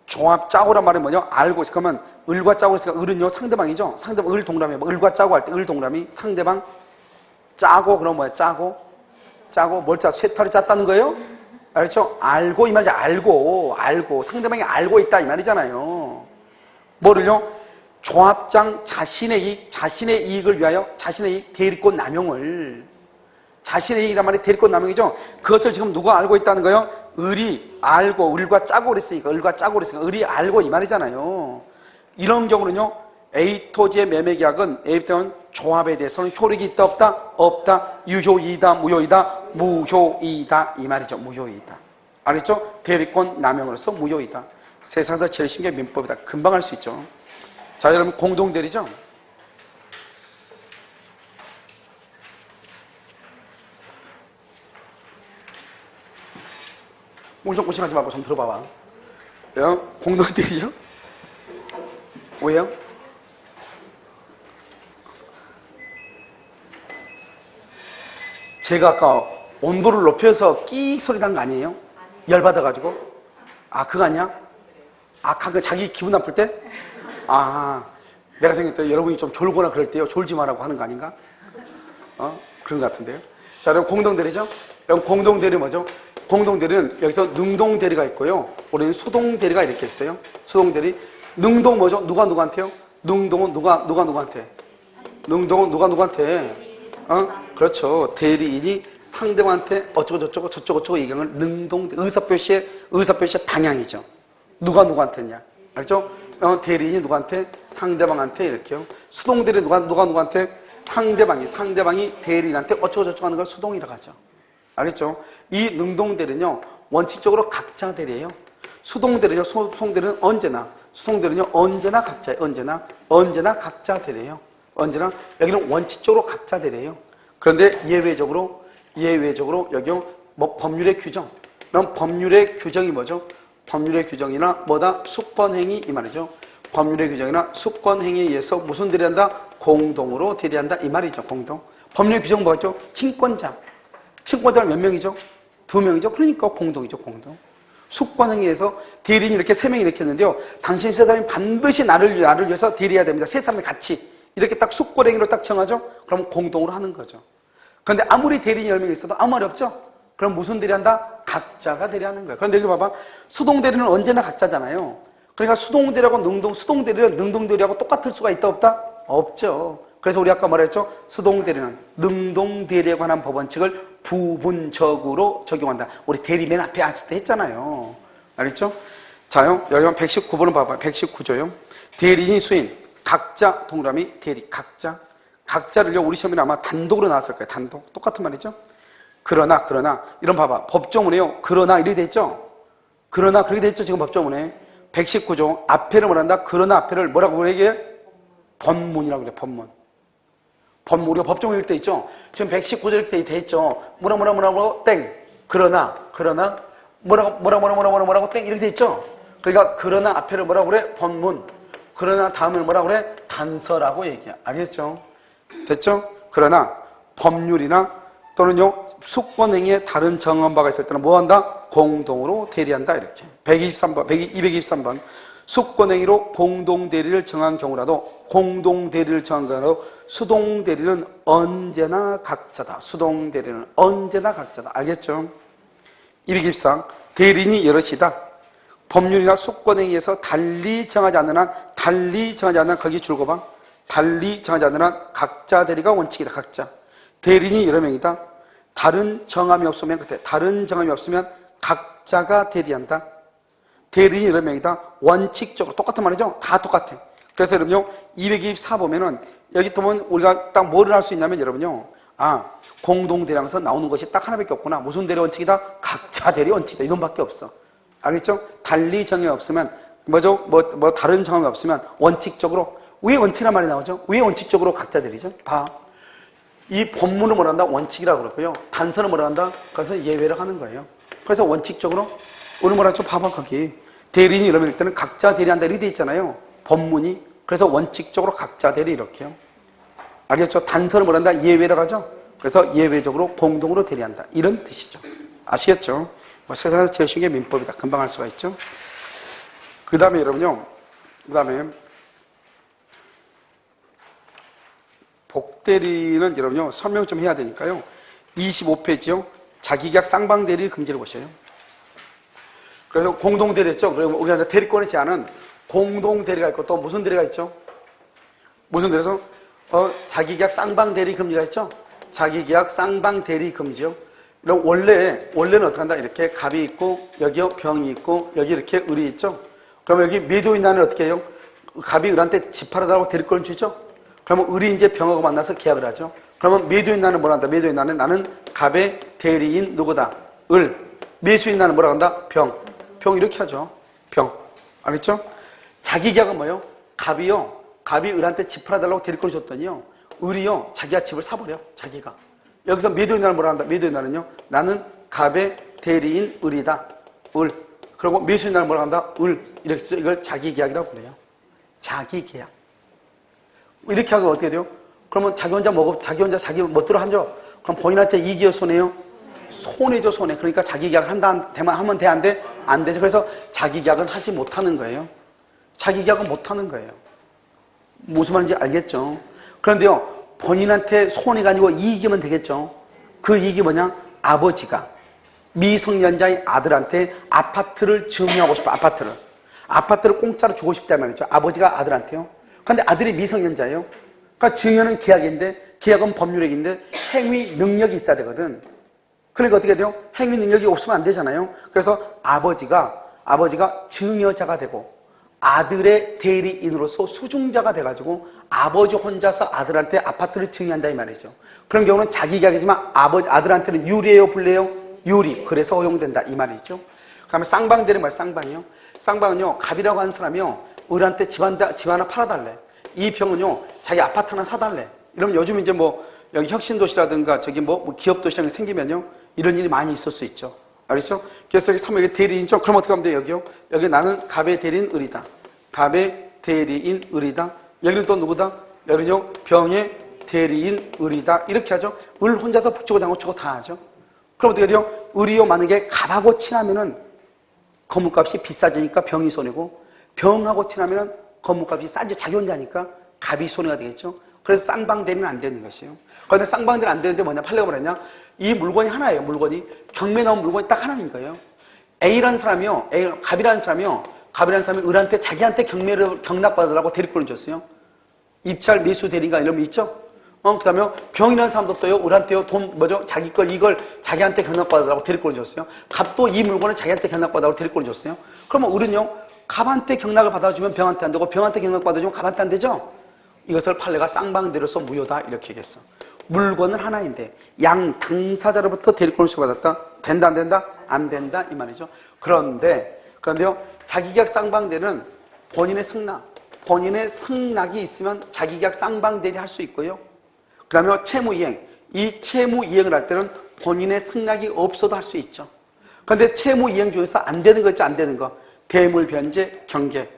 조합 짜고란 말은 뭐냐? 알고 있어. 그러면 을과 짜고 있으니까 을은요 상대방이죠. 상대방 을 동그라미, 을과 짜고 할 때 을 동그라미, 상대방 짜고, 그럼 뭐야? 짜고 뭘 짜? 쇠털이 짰다는 거예요? 알겠죠? 알고 이 말이죠. 알고 상대방이 알고 있다 이 말이잖아요. 뭐를요? 조합장 자신의 이익을 위하여 자신의 이익 대리권 남용을, 자신의 이익이란 말이 대리권 남용이죠. 그것을 지금 누가 알고 있다는 거예요? 을이 알고, 을과 짜고 그랬으니까 을이 알고 이 말이잖아요. 이런 경우는요, A 토지의 매매 계약은 A 토지는 조합에 대해서는 효력이 있다 없다? 유효이다 무효이다 이 말이죠. 무효이다. 알겠죠? 대리권 남용으로서 무효이다. 세상에서 제일 신기한 민법이다. 금방 할 수 있죠. 자, 여러분 공동대리죠? 꽁충꽁충하지 말고 좀 들어봐봐. 공동대리죠? 왜요? 제가 아까 온도를 높여서 끼익 소리 난 거 아니에요? 열받아가지고? 아, 그거 아니야? 아, 자기 기분 나쁠 때? 아, 내가 생각할 때 여러분이 좀 졸거나 그럴 때요, 졸지 마라고 하는 거 아닌가? 그런 것 같은데요. 자, 여러분 공동대리죠? 여러분 공동대리 뭐죠? 공동대리는 여기서 능동대리가 있고요. 우리는 수동대리가 이렇게 있어요. 수동대리. 능동 뭐죠? 누가 누구한테요? 능동은 누가 누구한테? 능동은 누가 누구한테? 그렇죠. 대리인이 상대방한테 저쩌고 얘기하는 걸 능동, 의사표시의 방향이죠. 누가 누구한테냐. 알죠? 대리인이 누구한테? 상대방한테 이렇게요. 수동대리 누가 누구한테? 상대방이 대리인한테 어쩌고 하는 걸 수동이라고 하죠. 알겠죠? 이 능동대리는요, 원칙적으로 각자 대리예요. 수동대리는 언제나 각자예요. 언제나 각자 대리예요. 여기는 원칙적으로 각자 대리예요. 그런데 예외적으로 여기요, 법률의 규정. 그럼 법률의 규정이 뭐죠? 법률의 규정이나 수권행위 이 말이죠. 법률의 규정이나 수권행위에 의해서 무슨 대리한다? 공동으로 대리한다 이 말이죠. 공동. 법률의 규정은 뭐죠? 친권자는 몇 명이죠? 2명이죠. 그러니까 공동이죠. 공동. 수권행위에서 대리인이 이렇게 3명이 이렇게 했는데요. 당신 3사람이 반드시 나를 위해서 대리해야 됩니다. 3사람이 같이. 이렇게 딱 수권행위로 딱 정하죠? 그럼 공동으로 하는 거죠. 그런데 아무리 대리인이 10명이 있어도 아무 말이 없죠? 그럼 무슨 대리한다? 각자가 대리하는 거예요. 그런데 여기 봐봐. 수동대리는 언제나 각자잖아요. 그러니까 수동대리하고 능동대리하고 똑같을 수가 있다 없다? 없죠. 그래서 우리 아까 뭐라 했죠? 수동대리는 능동대리에 관한 법원칙을 부분적으로 적용한다. 우리 대리 맨 앞에 왔을 때 했잖아요. 알겠죠? 자요, 여러분 119번을 봐봐요. 119조요. 대리인이 수인, 각자, 동그라미, 대리, 각자를요, 우리 시험에 아마 단독으로 나왔을 거예요. 단독. 똑같은 말이죠? 그러나, 이런 봐봐. 법조문에요. 그러나, 이렇게 돼 있죠? 그러나, 그렇게 돼 있죠? 지금 법조문에. 119조. 앞에를 뭐란다? 그러나 앞에를 뭐라고 얘기해? 법문이라고 그래, 법문. 우리가 법조문 읽을 때 있죠? 지금 119조 이렇게 돼 있죠? 뭐라고, 땡. 그러나, 뭐라고, 땡. 이렇게 돼 있죠? 그러니까, 그러나 앞에를 뭐라고 그래? 법문. 그러나 다음을 뭐라고 그래? 단서라고 얘기해. 알겠죠? 됐죠? 그러나, 법률이나 또는요, 수권행위에 다른 정한 바가 있을 때는 뭐 한다? 공동으로 대리한다. 이렇게. 223번. 수권행위로 공동대리를 정한 경우라도, 수동대리는 언제나 각자다. 알겠죠? 224. 대리인이 여럿이다. 법률이나 수권행위에서 달리 정하지 않는 한, 거기 줄거 봐. 달리 정하지 않는 한 각자 대리가 원칙이다. 각자. 대리인이 여러 명이다. 다른 정함이 없으면 각자가 대리한다. 대리인이 여러 명이다. 원칙적으로 똑같은 말이죠. 다 똑같아. 그래서 여러분요, 224 보면은 여기 또 보면 우리가 딱 뭐를 할 수 있냐면 여러분요, 공동대리하면서 나오는 것이 딱 하나밖에 없구나. 무슨 대리 원칙이다? 각자 대리 원칙이다. 이놈밖에 없어. 알겠죠? 달리 정함이 없으면 뭐죠? 다른 정함이 없으면 원칙적으로. 왜 원칙이란 말이 나오죠? 왜 원칙적으로 각자 대리죠? 봐. 이 법문을 뭐라 한다? 원칙이라고 그러고요. 단서는 뭐라 한다? 그래서 예외를 하는 거예요. 그래서 원칙적으로 오늘 뭐라 좀 봐봐. 거기 대리인이 이러면 때는 각자 대리한다 이렇게 돼 있잖아요. 법문이. 그래서 원칙적으로 각자 대리 이렇게요. 알겠죠? 단서는 뭐라 한다? 예외라고 하죠? 그래서 예외적으로 공동으로 대리한다. 이런 뜻이죠. 아시겠죠? 뭐 세상에서 제일 쉬운 게 민법이다. 금방 할 수가 있죠. 그 다음에 여러분요. 그 다음에 복대리는 여러분요. 설명 좀 해야 되니까요. 25페이지요. 자기계약 쌍방대리 금지를 보셔요. 그래서 공동대리 했죠. 그러면 우리가 대리권의 제한은 공동대리가 있고 또 무슨 대리가 있죠? 무슨 대리에서? 자기계약 쌍방대리 금지가 있죠? 자기계약 쌍방대리 금지요. 그럼 원래는 어떻게 한다? 이렇게 갑이 있고, 여기요, 병이 있고, 여기 이렇게 을이 있죠? 그러면 여기 매도인 나는 어떻게 해요? 갑이 을한테 집하라고 대리권을 주죠? 그러면 을이 이제 병하고 만나서 계약을 하죠? 그러면 매도인 나는 뭐라 한다? 매도인 나는 갑의 대리인 누구다? 을. 매수인 나는 뭐라 한다? 병 이렇게 하죠. 병. 알겠죠? 자기계약은 뭐예요? 갑이 을한테 집을 해달라고 대리권을 줬더니요. 을이요. 자기가 집을 사버려. 자기가. 여기서 매도인 나는 뭐라 한다? 매도인 나는요. 나는 갑의 대리인 을이다. 을. 그리고 매수인 나는 뭐라 한다? 을. 이렇게 해서 이걸 자기계약이라고 그래요. 자기계약. 이렇게 하고 어떻게 돼요? 그러면 자기 혼자 자기 멋대로 하죠? 그럼 본인한테 이익이요, 손해요? 손해죠, 손해. 그러니까 자기계약을 하면 돼, 안 돼? 안 되죠. 그래서 자기계약은 하지 못하는 거예요. 자기계약은 못하는 거예요. 무슨 말인지 알겠죠? 그런데요, 본인한테 손해가 아니고 이익이면 되겠죠? 그 이익이 뭐냐? 아버지가 미성년자의 아들한테 아파트를 증여하고 싶어, 아파트를 공짜로 주고 싶다 말이죠. 아버지가 아들한테요. 그런데 아들이 미성년자예요. 그러니까 증여는 계약인데, 계약은 법률액인데 행위 능력이 있어야 되거든. 그러니까 어떻게 돼요? 행위 능력이 없으면 안 되잖아요. 그래서 아버지가 증여자가 되고 아들의 대리인으로서 수중자가 돼가지고 아버지 혼자서 아들한테 아파트를 증여한다 이 말이죠. 그런 경우는 자기계약이지만 아들한테는 유리해요, 불리해요? 유리. 그래서 허용된다 이 말이죠. 그다음에 쌍방대리 뭐예요? 쌍방이요. 쌍방은요, 갑이라고 하는 사람이요, 을한테 집 하나 팔아달래. 이 병은요, 자기 아파트 하나 사달래. 이러면 요즘 이제 뭐 여기 혁신도시라든가 저기 뭐 기업도시라는 게 생기면요, 이런 일이 많이 있을 수 있죠. 알겠죠? 그래서 여기 3번 대리인이죠? 그럼 어떻게 하면 돼요, 여기요? 여기 나는 갑의 대리인 을이다. 갑의 대리인 을이다. 여기는 또 누구다? 여기는요, 병의 대리인 을이다. 이렇게 하죠. 을 혼자서 붙이고 장구치고 다 하죠. 그럼 어떻게 돼요? 을이요, 만약에 갑하고 친하면은 건물값이 비싸지니까 병이 손해고, 병하고 친하면은 건물값이 싸죠. 자기 혼자니까 갑이 손해가 되겠죠. 그래서 쌍방대리는 안 되는 것이에요. 그런데 쌍방대리는 안 되는데 뭐냐? 팔려고 그랬냐? 이 물건이 하나예요, 물건이. 경매에 나온 물건이 딱 하나인 거예요. 갑이라는 사람이요, 을한테 자기한테 경락받으라고 대리권을 줬어요. 입찰 매수 대리인가 이런 게 있죠? 그 다음에 병이라는 사람도 또요, 을한테요, 자기 이걸 자기한테 경락받으라고 대리권을 줬어요. 갑도 이 물건을 자기한테 경락받으라고 대리권을 줬어요. 그러면 을은요, 갑한테 경락을 받아주면 병한테 안 되고, 병한테 경락받아주면 갑한테 안 되죠? 이것을 판례가 쌍방대리로서 무효다 이렇게 얘기했어. 물건은 하나인데 양 당사자로부터 대리권을 수받았다. 된다 안 된다? 안 된다 이 말이죠. 그런데요, 자기계약 쌍방대리는 본인의 승낙이 있으면 자기계약 쌍방대리 할 수 있고요. 그 다음에 채무이행, 이 채무이행을 할 때는 본인의 승낙이 없어도 할 수 있죠. 그런데 채무이행 중에서 안 되는 거 있죠, 안 되는 거. 대물변제, 경계,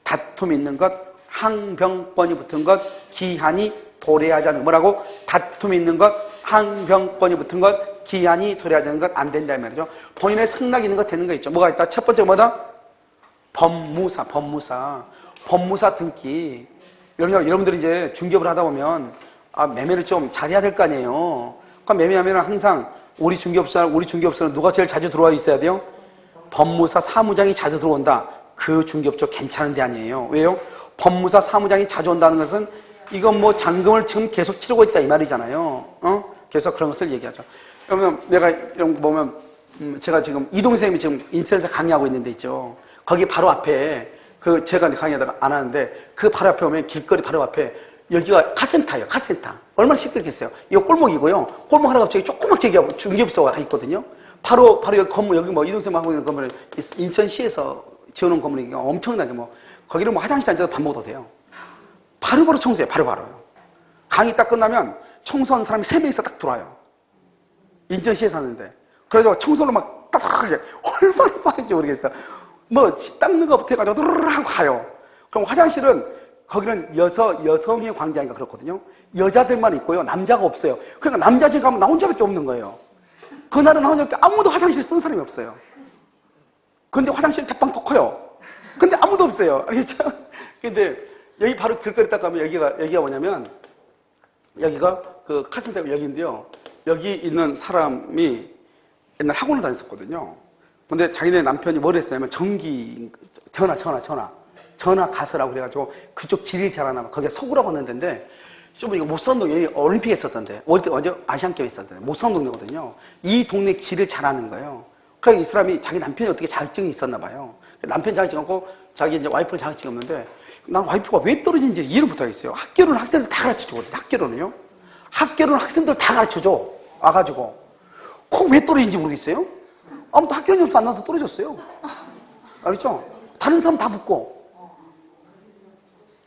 다툼 있는 것, 항병권이 붙은 것, 기한이 도래하지 않는 것. 뭐라고? 다툼 있는 것, 항병권이 붙은 것, 기한이 도래하지 않는 것 안 된다 이 말이죠. 본인의 승낙이 있는 것 되는 거 있죠. 뭐가 있다? 첫 번째 뭐다? 법무사 등기. 여러분들이 이제 중개업을 하다 보면 매매를 좀 잘해야 될 거 아니에요. 그러니까 매매하면 항상 우리 중개업소는 누가 제일 자주 들어와 있어야 돼요? 법무사 사무장이 자주 들어온다. 그 중개업소 괜찮은 데 아니에요. 왜요? 법무사 사무장이 자주 온다는 것은 이건 뭐 잔금을 지금 계속 치르고 있다 이 말이잖아요. 그래서 그런 것을 얘기하죠. 여러분, 내가 이런 거 보면 제가 지금 이동 선생님이 지금 인터넷에서 강의하고 있는 데 있죠. 거기 바로 앞에 제가 강의하다가 안 하는데 그 바로 앞에 오면 길거리 바로 앞에 여기가 카센터예요. 카센터. 얼마나 시끄럽겠어요. 이거 골목이고요. 골목 하나 갑자기 조그맣게 얘기하고 중개부서가 있거든요. 바로 여기 건물, 여기 뭐 이동 선생님 하고 있는 건물은 인천시에서 지어놓은 건물이니까 엄청나게 거기를 화장실 앉아서 밥 먹어도 돼요. 바로바로 청소해요. 바로바로요. 강의 딱 끝나면 청소하는 사람이 3명이서 딱 들어와요. 인천시에 사는데. 그래서 청소를 막 따뜻하게 얼마나 빠른지 모르겠어요. 집 닦는 것부터 해가지고 드르르 하고 가요. 그럼 화장실은 거기는 여성의 광장인가 그렇거든요. 여자들만 있고요. 남자가 없어요. 그러니까 남자 집 가면 나 혼자밖에 없는 거예요. 그날은 나 혼자밖에 아무도 화장실 쓴 사람이 없어요. 근데 화장실 대빵 커요. 근데 아무도 없어요. 알겠죠? 근데 여기 바로 길거리 딱 가면 여기가 뭐냐면 여기가 그 카센터가 여기인데요. 여기 있는 사람이 옛날 학원을 다녔었거든요. 근데 자기네 남편이 뭘 했냐면 전화 가서라고 그래가지고 그쪽 지리를 잘하나 거기에 서구라고 하는 데인데 좀 이거 모산동에 올림픽에 있었던데 어제 아시안게임에 있었던데 모산동네거든요. 이 동네 지리를 잘하는 거예요. 그러니까 이 사람이 자기 남편이 어떻게 자격증이 있었나 봐요. 남편 자격증하고 자기 이제 와이프는 자격증이 없는데 난 와이프가 왜 떨어진지 이해를 못하겠어요. 학교는 학생들 다 가르쳐 주거든요. 학교는 학생들 다 가르쳐 줘. 와가지고 꼭 왜 떨어진지 모르겠어요. 아무튼 학교 점수 안 나와서 떨어졌어요. 알겠죠? 다른 사람 다 붙고.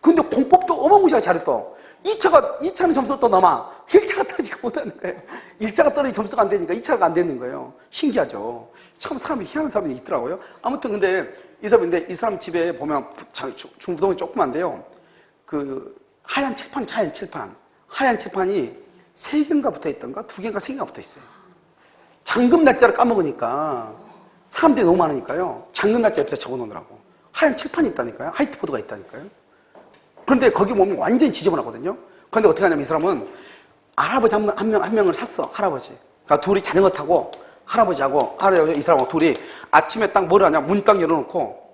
근데 공법도 어마무시하게 잘했어. 2차는 점수를 또 넘어. 1차가 떨어지지 못하는 거예요. 1차가 떨어지면 점수가 안 되니까 2차가 안 되는 거예요. 신기하죠. 참 사람이 희한한 사람이 있더라고요. 아무튼 근데 이 사람 집에 보면 중부동이 조그만데요. 그 하얀 칠판이 하얀 칠판이 3개인가 붙어 있던가 2개인가 3개가 붙어 있어요. 잔금 날짜를 까먹으니까 사람들이 너무 많으니까요. 잔금 날짜 옆에 적어 놓으라고. 하얀 칠판이 있다니까요. 화이트보드가 있다니까요. 그런데 거기 보면 완전히 지저분하거든요. 그런데 어떻게 하냐면 이 사람은 할아버지 한 명을 샀어. 할아버지. 그러니까 둘이 자전거 타고 할아버지하고 이 사람하고 둘이 아침에 딱 뭘 하냐. 문 딱 열어놓고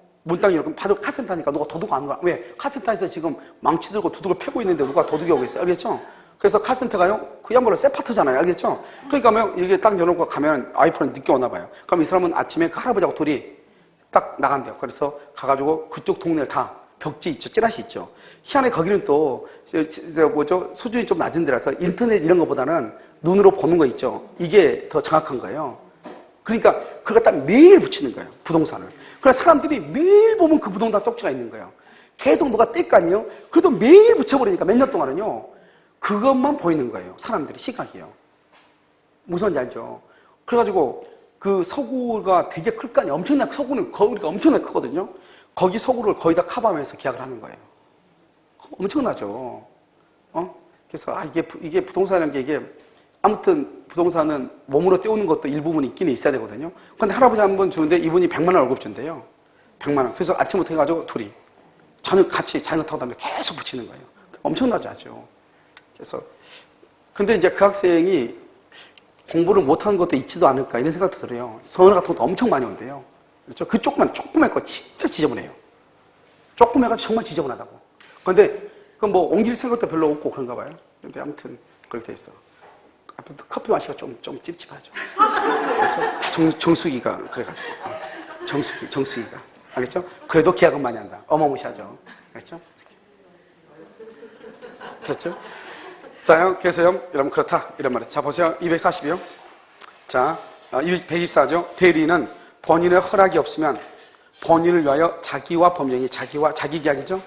바로 카센터니까 누가 도둑 안 가. 왜? 카센터에서 지금 망치 들고 도둑을 패고 있는데 누가 도둑이 오고 있어요. 알겠죠? 그래서 카센터가요, 그야말로 세파트잖아요. 알겠죠? 그러니까 뭐 이렇게 딱 열어놓고 가면 아이폰은 늦게 오나 봐요. 그럼 이 사람은 아침에 그 할아버지하고 둘이 딱 나간대요. 그래서 가가지고 그쪽 동네를 다 벽지 있죠. 찌라시 있죠. 희한해 거기는 또, 수준이 좀 낮은 데라서 인터넷 이런 것보다는 눈으로 보는 거 있죠. 이게 더 정확한 거예요. 그러니까 그걸 갖다 매일 붙이는 거예요. 부동산을. 그래서 사람들이 매일 보면 그 부동산 쪽지가 있는 거예요. 계속 누가 뗄 거 아니에요? 그래도 매일 붙여버리니까 몇 년 동안은요. 그것만 보이는 거예요. 사람들이 시각이요. 무슨 말인지 알죠? 그래가지고 그 서구가 되게 클 거 아니에요. 서구는 거리가 엄청나게 크거든요. 거기 서구를 거의 다 커버하면서 계약을 하는 거예요. 엄청나죠. 그래서 이게 부동산이라는 게 이게 아무튼 부동산은 몸으로 떼우는 것도 일부분 있긴 있어야 되거든요. 근데 할아버지 한 번 주는데 이분이 100만 원 월급 준대요. 100만 원. 그래서 아침부터 해가지고 둘이 같이 자전거 타고 다니면 계속 붙이는 거예요. 엄청나죠, 아주. 그래서 근데 이제 그 학생이 공부를 못하는 것도 있지도 않을까 이런 생각도 들어요. 서울 같은 것도 엄청 많이 온대요. 그렇죠? 그 조그만 거 진짜 지저분해요. 조그매가지고 정말 지저분하다고. 그런데 그 뭐 옮길 생각도 별로 없고 그런가 봐요. 근데 아무튼 그렇게 돼 있어. 커피 마시기가 좀 찝찝하죠. 그렇죠? 정수기가 그래가지고 정수기가 알겠죠? 그래도 계약은 많이 한다. 어마무시하죠. 그렇죠? 그렇죠? 자, 그래서요, 여러분 그렇다 이런 말이에요. 자, 보세요. 240이요. 자, 124죠. 대리는 본인의 허락이 없으면 본인을 위하여 자기와 법령이 자기 계약이죠.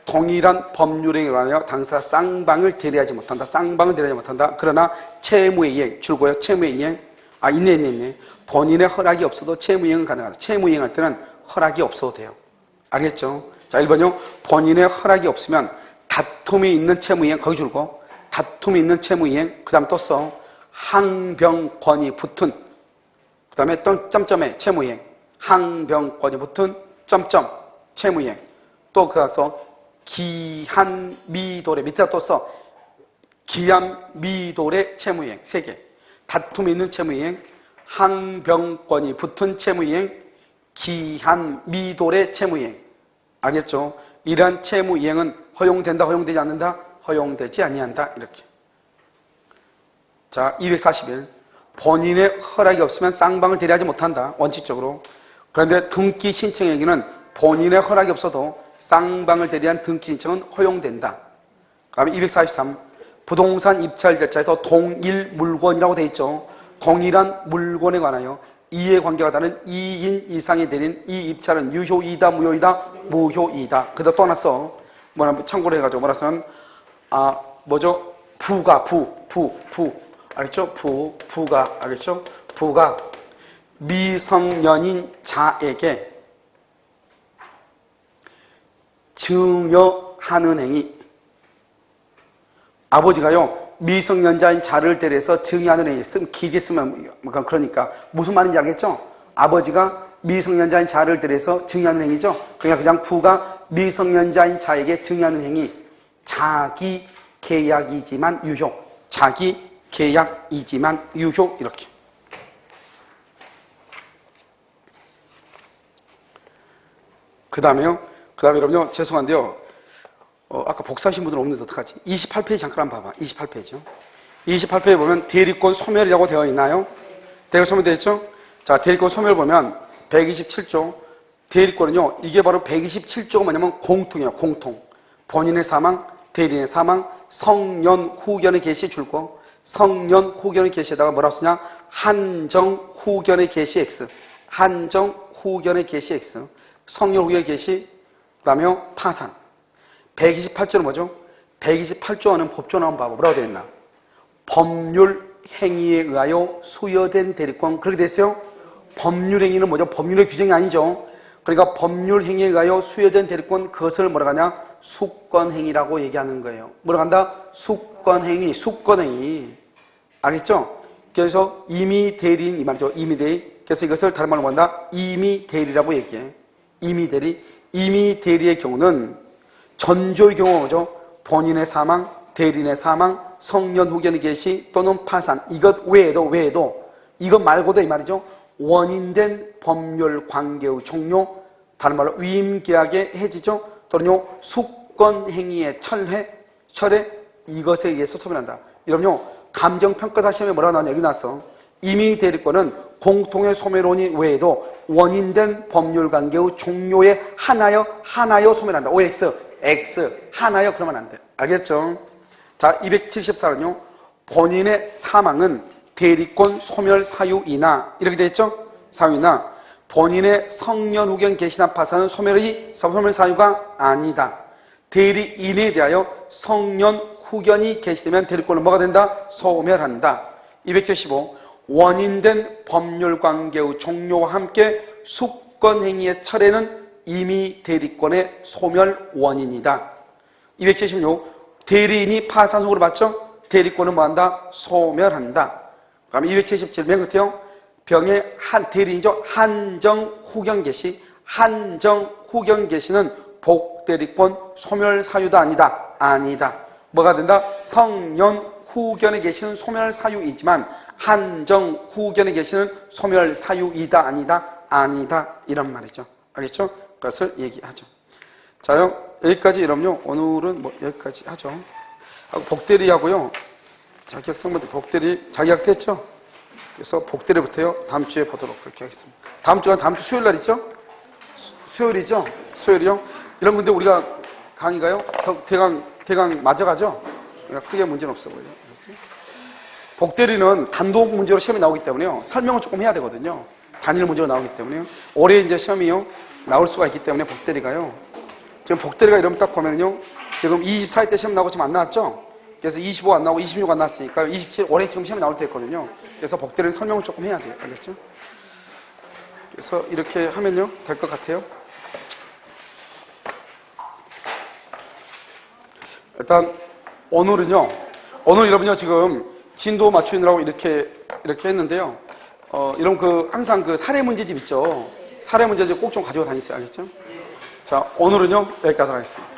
동일한 법률행위에 관하여 당사 쌍방을 대리하지 못한다. 쌍방을 대리하지 못한다. 그러나 채무의 이행, 줄고요. 채무의 이행. 있네. 본인의 허락이 없어도 채무이행은 가능하다. 채무이행할 때는 허락이 없어도 돼요. 알겠죠? 자, 1번요. 본인의 허락이 없으면 다툼이 있는 채무이행, 거기 줄고 다툼이 있는 채무이행, 그 다음에 또 써. 항변권이 붙은, 그 다음에 또 점점에 채무이행. 항변권이 붙은 점점 채무이행. 또 그 다음에 기한미도래, 밑에다 또 써. 기한미도래 채무이행 3개. 다툼이 있는 채무이행, 항변권이 붙은 채무이행, 기한미도래 채무이행. 알겠죠? 이러한 채무이행은 허용된다, 허용되지 않는다? 허용되지 아니한다. 이렇게. 자, 241. 본인의 허락이 없으면 쌍방을 대리하지 못한다. 원칙적으로. 그런데 등기 신청행위는 본인의 허락이 없어도 쌍방을 대리한 등기 신청은 허용된다. 그 다음에 243. 부동산 입찰 절차에서 동일 물건이라고 되어 있죠. 동일한 물건에 관하여 이해관계가 다른 2인 이상이 대리인 이 입찰은 유효이다, 무효이다? 무효이다. 그래도 또 하나 써. 참고로 해가지고 뭐라 써는 뭐죠? 부가. 알겠죠? 부가. 알겠죠? 부가 미성년인 자에게 증여 하는 행위. 아버지가요, 미성년자인 자를 대리해서 증여하는 행위. 길게 쓰면 그러니까 무슨 말인지 알겠죠? 아버지가 미성년자인 자를 대리해서 증여하는 행위죠. 그냥 부가 미성년자인 자에게 증여하는 행위. 자기 계약이지만 유효. 자기 계약이지만 유효. 이렇게. 그 다음에요. 여러분요, 죄송한데요. 아까 복사하신 분들은 없는데 어떡하지? 28페이지 잠깐 한번 봐봐. 28페이지요. 28페이지 보면 대리권 소멸이라고 되어 있나요? 대리권 소멸되어 있죠? 자, 대리권 소멸 보면 127조. 대리권은요, 이게 바로 127조가 뭐냐면 공통이에요. 공통. 본인의 사망, 대리인의 사망, 성년 후견의 개시 줄거. 성년 후견의 개시에다가 뭐라고 쓰냐? 한정 후견의 개시 X. 한정 후견의 개시 X. 성년 후견의 개시, 그 다음에 파산. 128조는 뭐죠? 128조는 법조나 한번 봐봐. 뭐라고 되어 있나? 법률 행위에 의하여 수여된 대리권. 그렇게 됐어요? 법률 행위는 뭐죠? 법률의 규정이 아니죠. 그러니까 법률 행위에 의하여 수여된 대리권, 그것을 뭐라고 하냐? 수권행위라고 얘기하는 거예요. 뭐라고 한다? 수권행위, 수권행위. 알겠죠? 그래서 임의 대리인 이 말이죠. 임의 대리. 그래서 이것을 다른 말로 뭐한다? 임의 대리라고 얘기해. 임의 대리. 임의 대리의 경우는 전조의 경우가 뭐죠? 본인의 사망, 대리인의 사망, 성년 후견의 개시 또는 파산. 이것 외에도 이것 말고도 이 말이죠. 원인된 법률 관계의 종료, 다른 말로 위임계약의 해지죠. 또는요, 수권행위의 철회, 이것에 의해서 소멸한다. 여러분요, 감정평가사 시험에 뭐라고 나왔냐? 여기 나왔어. 임의 대리권은 공통의 소멸원인 외에도 원인된 법률관계의 종료에 하나여 소멸한다. OX, X, 하나여 그러면 안 돼. 알겠죠? 자, 274는요, 본인의 사망은 대리권 소멸 사유이나, 이렇게 되어 있죠? 사유이나, 본인의 성년 후견 개시나 파산은 소멸 사유가 아니다. 대리인에 대하여 성년 후견이 개시되면 대리권은 뭐가 된다? 소멸한다. 275. 원인된 법률관계의 종료와 함께 수권행위의 철회는 임의 대리권의 소멸 원인이다. 276. 대리인이 파산 후를 받죠? 대리권은 뭐한다? 소멸한다. 그다음에 277. 맨 끝에요. 병의 대리인이죠. 한정 후견 개시. 한정 후견 개시는 복대리권 소멸 사유도 아니다. 뭐가 된다? 성년 후견의 개시는 소멸 사유이지만 한정 후견의 개시는 소멸 사유이다 아니다 이런 말이죠. 알겠죠? 그것을 얘기하죠. 자, 여기까지 여러분요. 오늘은 뭐 여기까지 하죠. 복대리하고요. 자기학 성분들 복대리 자기학 됐죠? 그래서 복대리부터요. 다음 주에 보도록 그렇게 하겠습니다. 다음 주 수요일 날 있죠? 수요일이죠? 수요일이요? 이런 분들 우리가 강의가요? 대강 맞아가죠? 그러니까 크게 문제는 없어 보여요. 복대리는 단독 문제로 시험이 나오기 때문에요. 설명을 조금 해야 되거든요. 단일 문제로 나오기 때문에요. 올해 이제 시험이요. 나올 수가 있기 때문에 복대리가요. 지금 복대리가 이러면 딱 보면요. 지금 24일 때 시험 나오고 지금 안 나왔죠? 그래서 25 안 나오고 26 안 나왔으니까 27, 올해 지금 시험이 나올 때 했거든요. 그래서 복대리는 설명을 조금 해야 돼요. 알겠죠? 그래서 이렇게 하면요. 될 것 같아요. 일단 오늘은요. 오늘 여러분요 지금 진도 맞추느라고 이렇게 했는데요. 여러분 항상 사례 문제집 있죠. 사례 문제집 꼭 좀 가지고 다니세요. 알겠죠? 자, 오늘은요 여기까지 하겠습니다.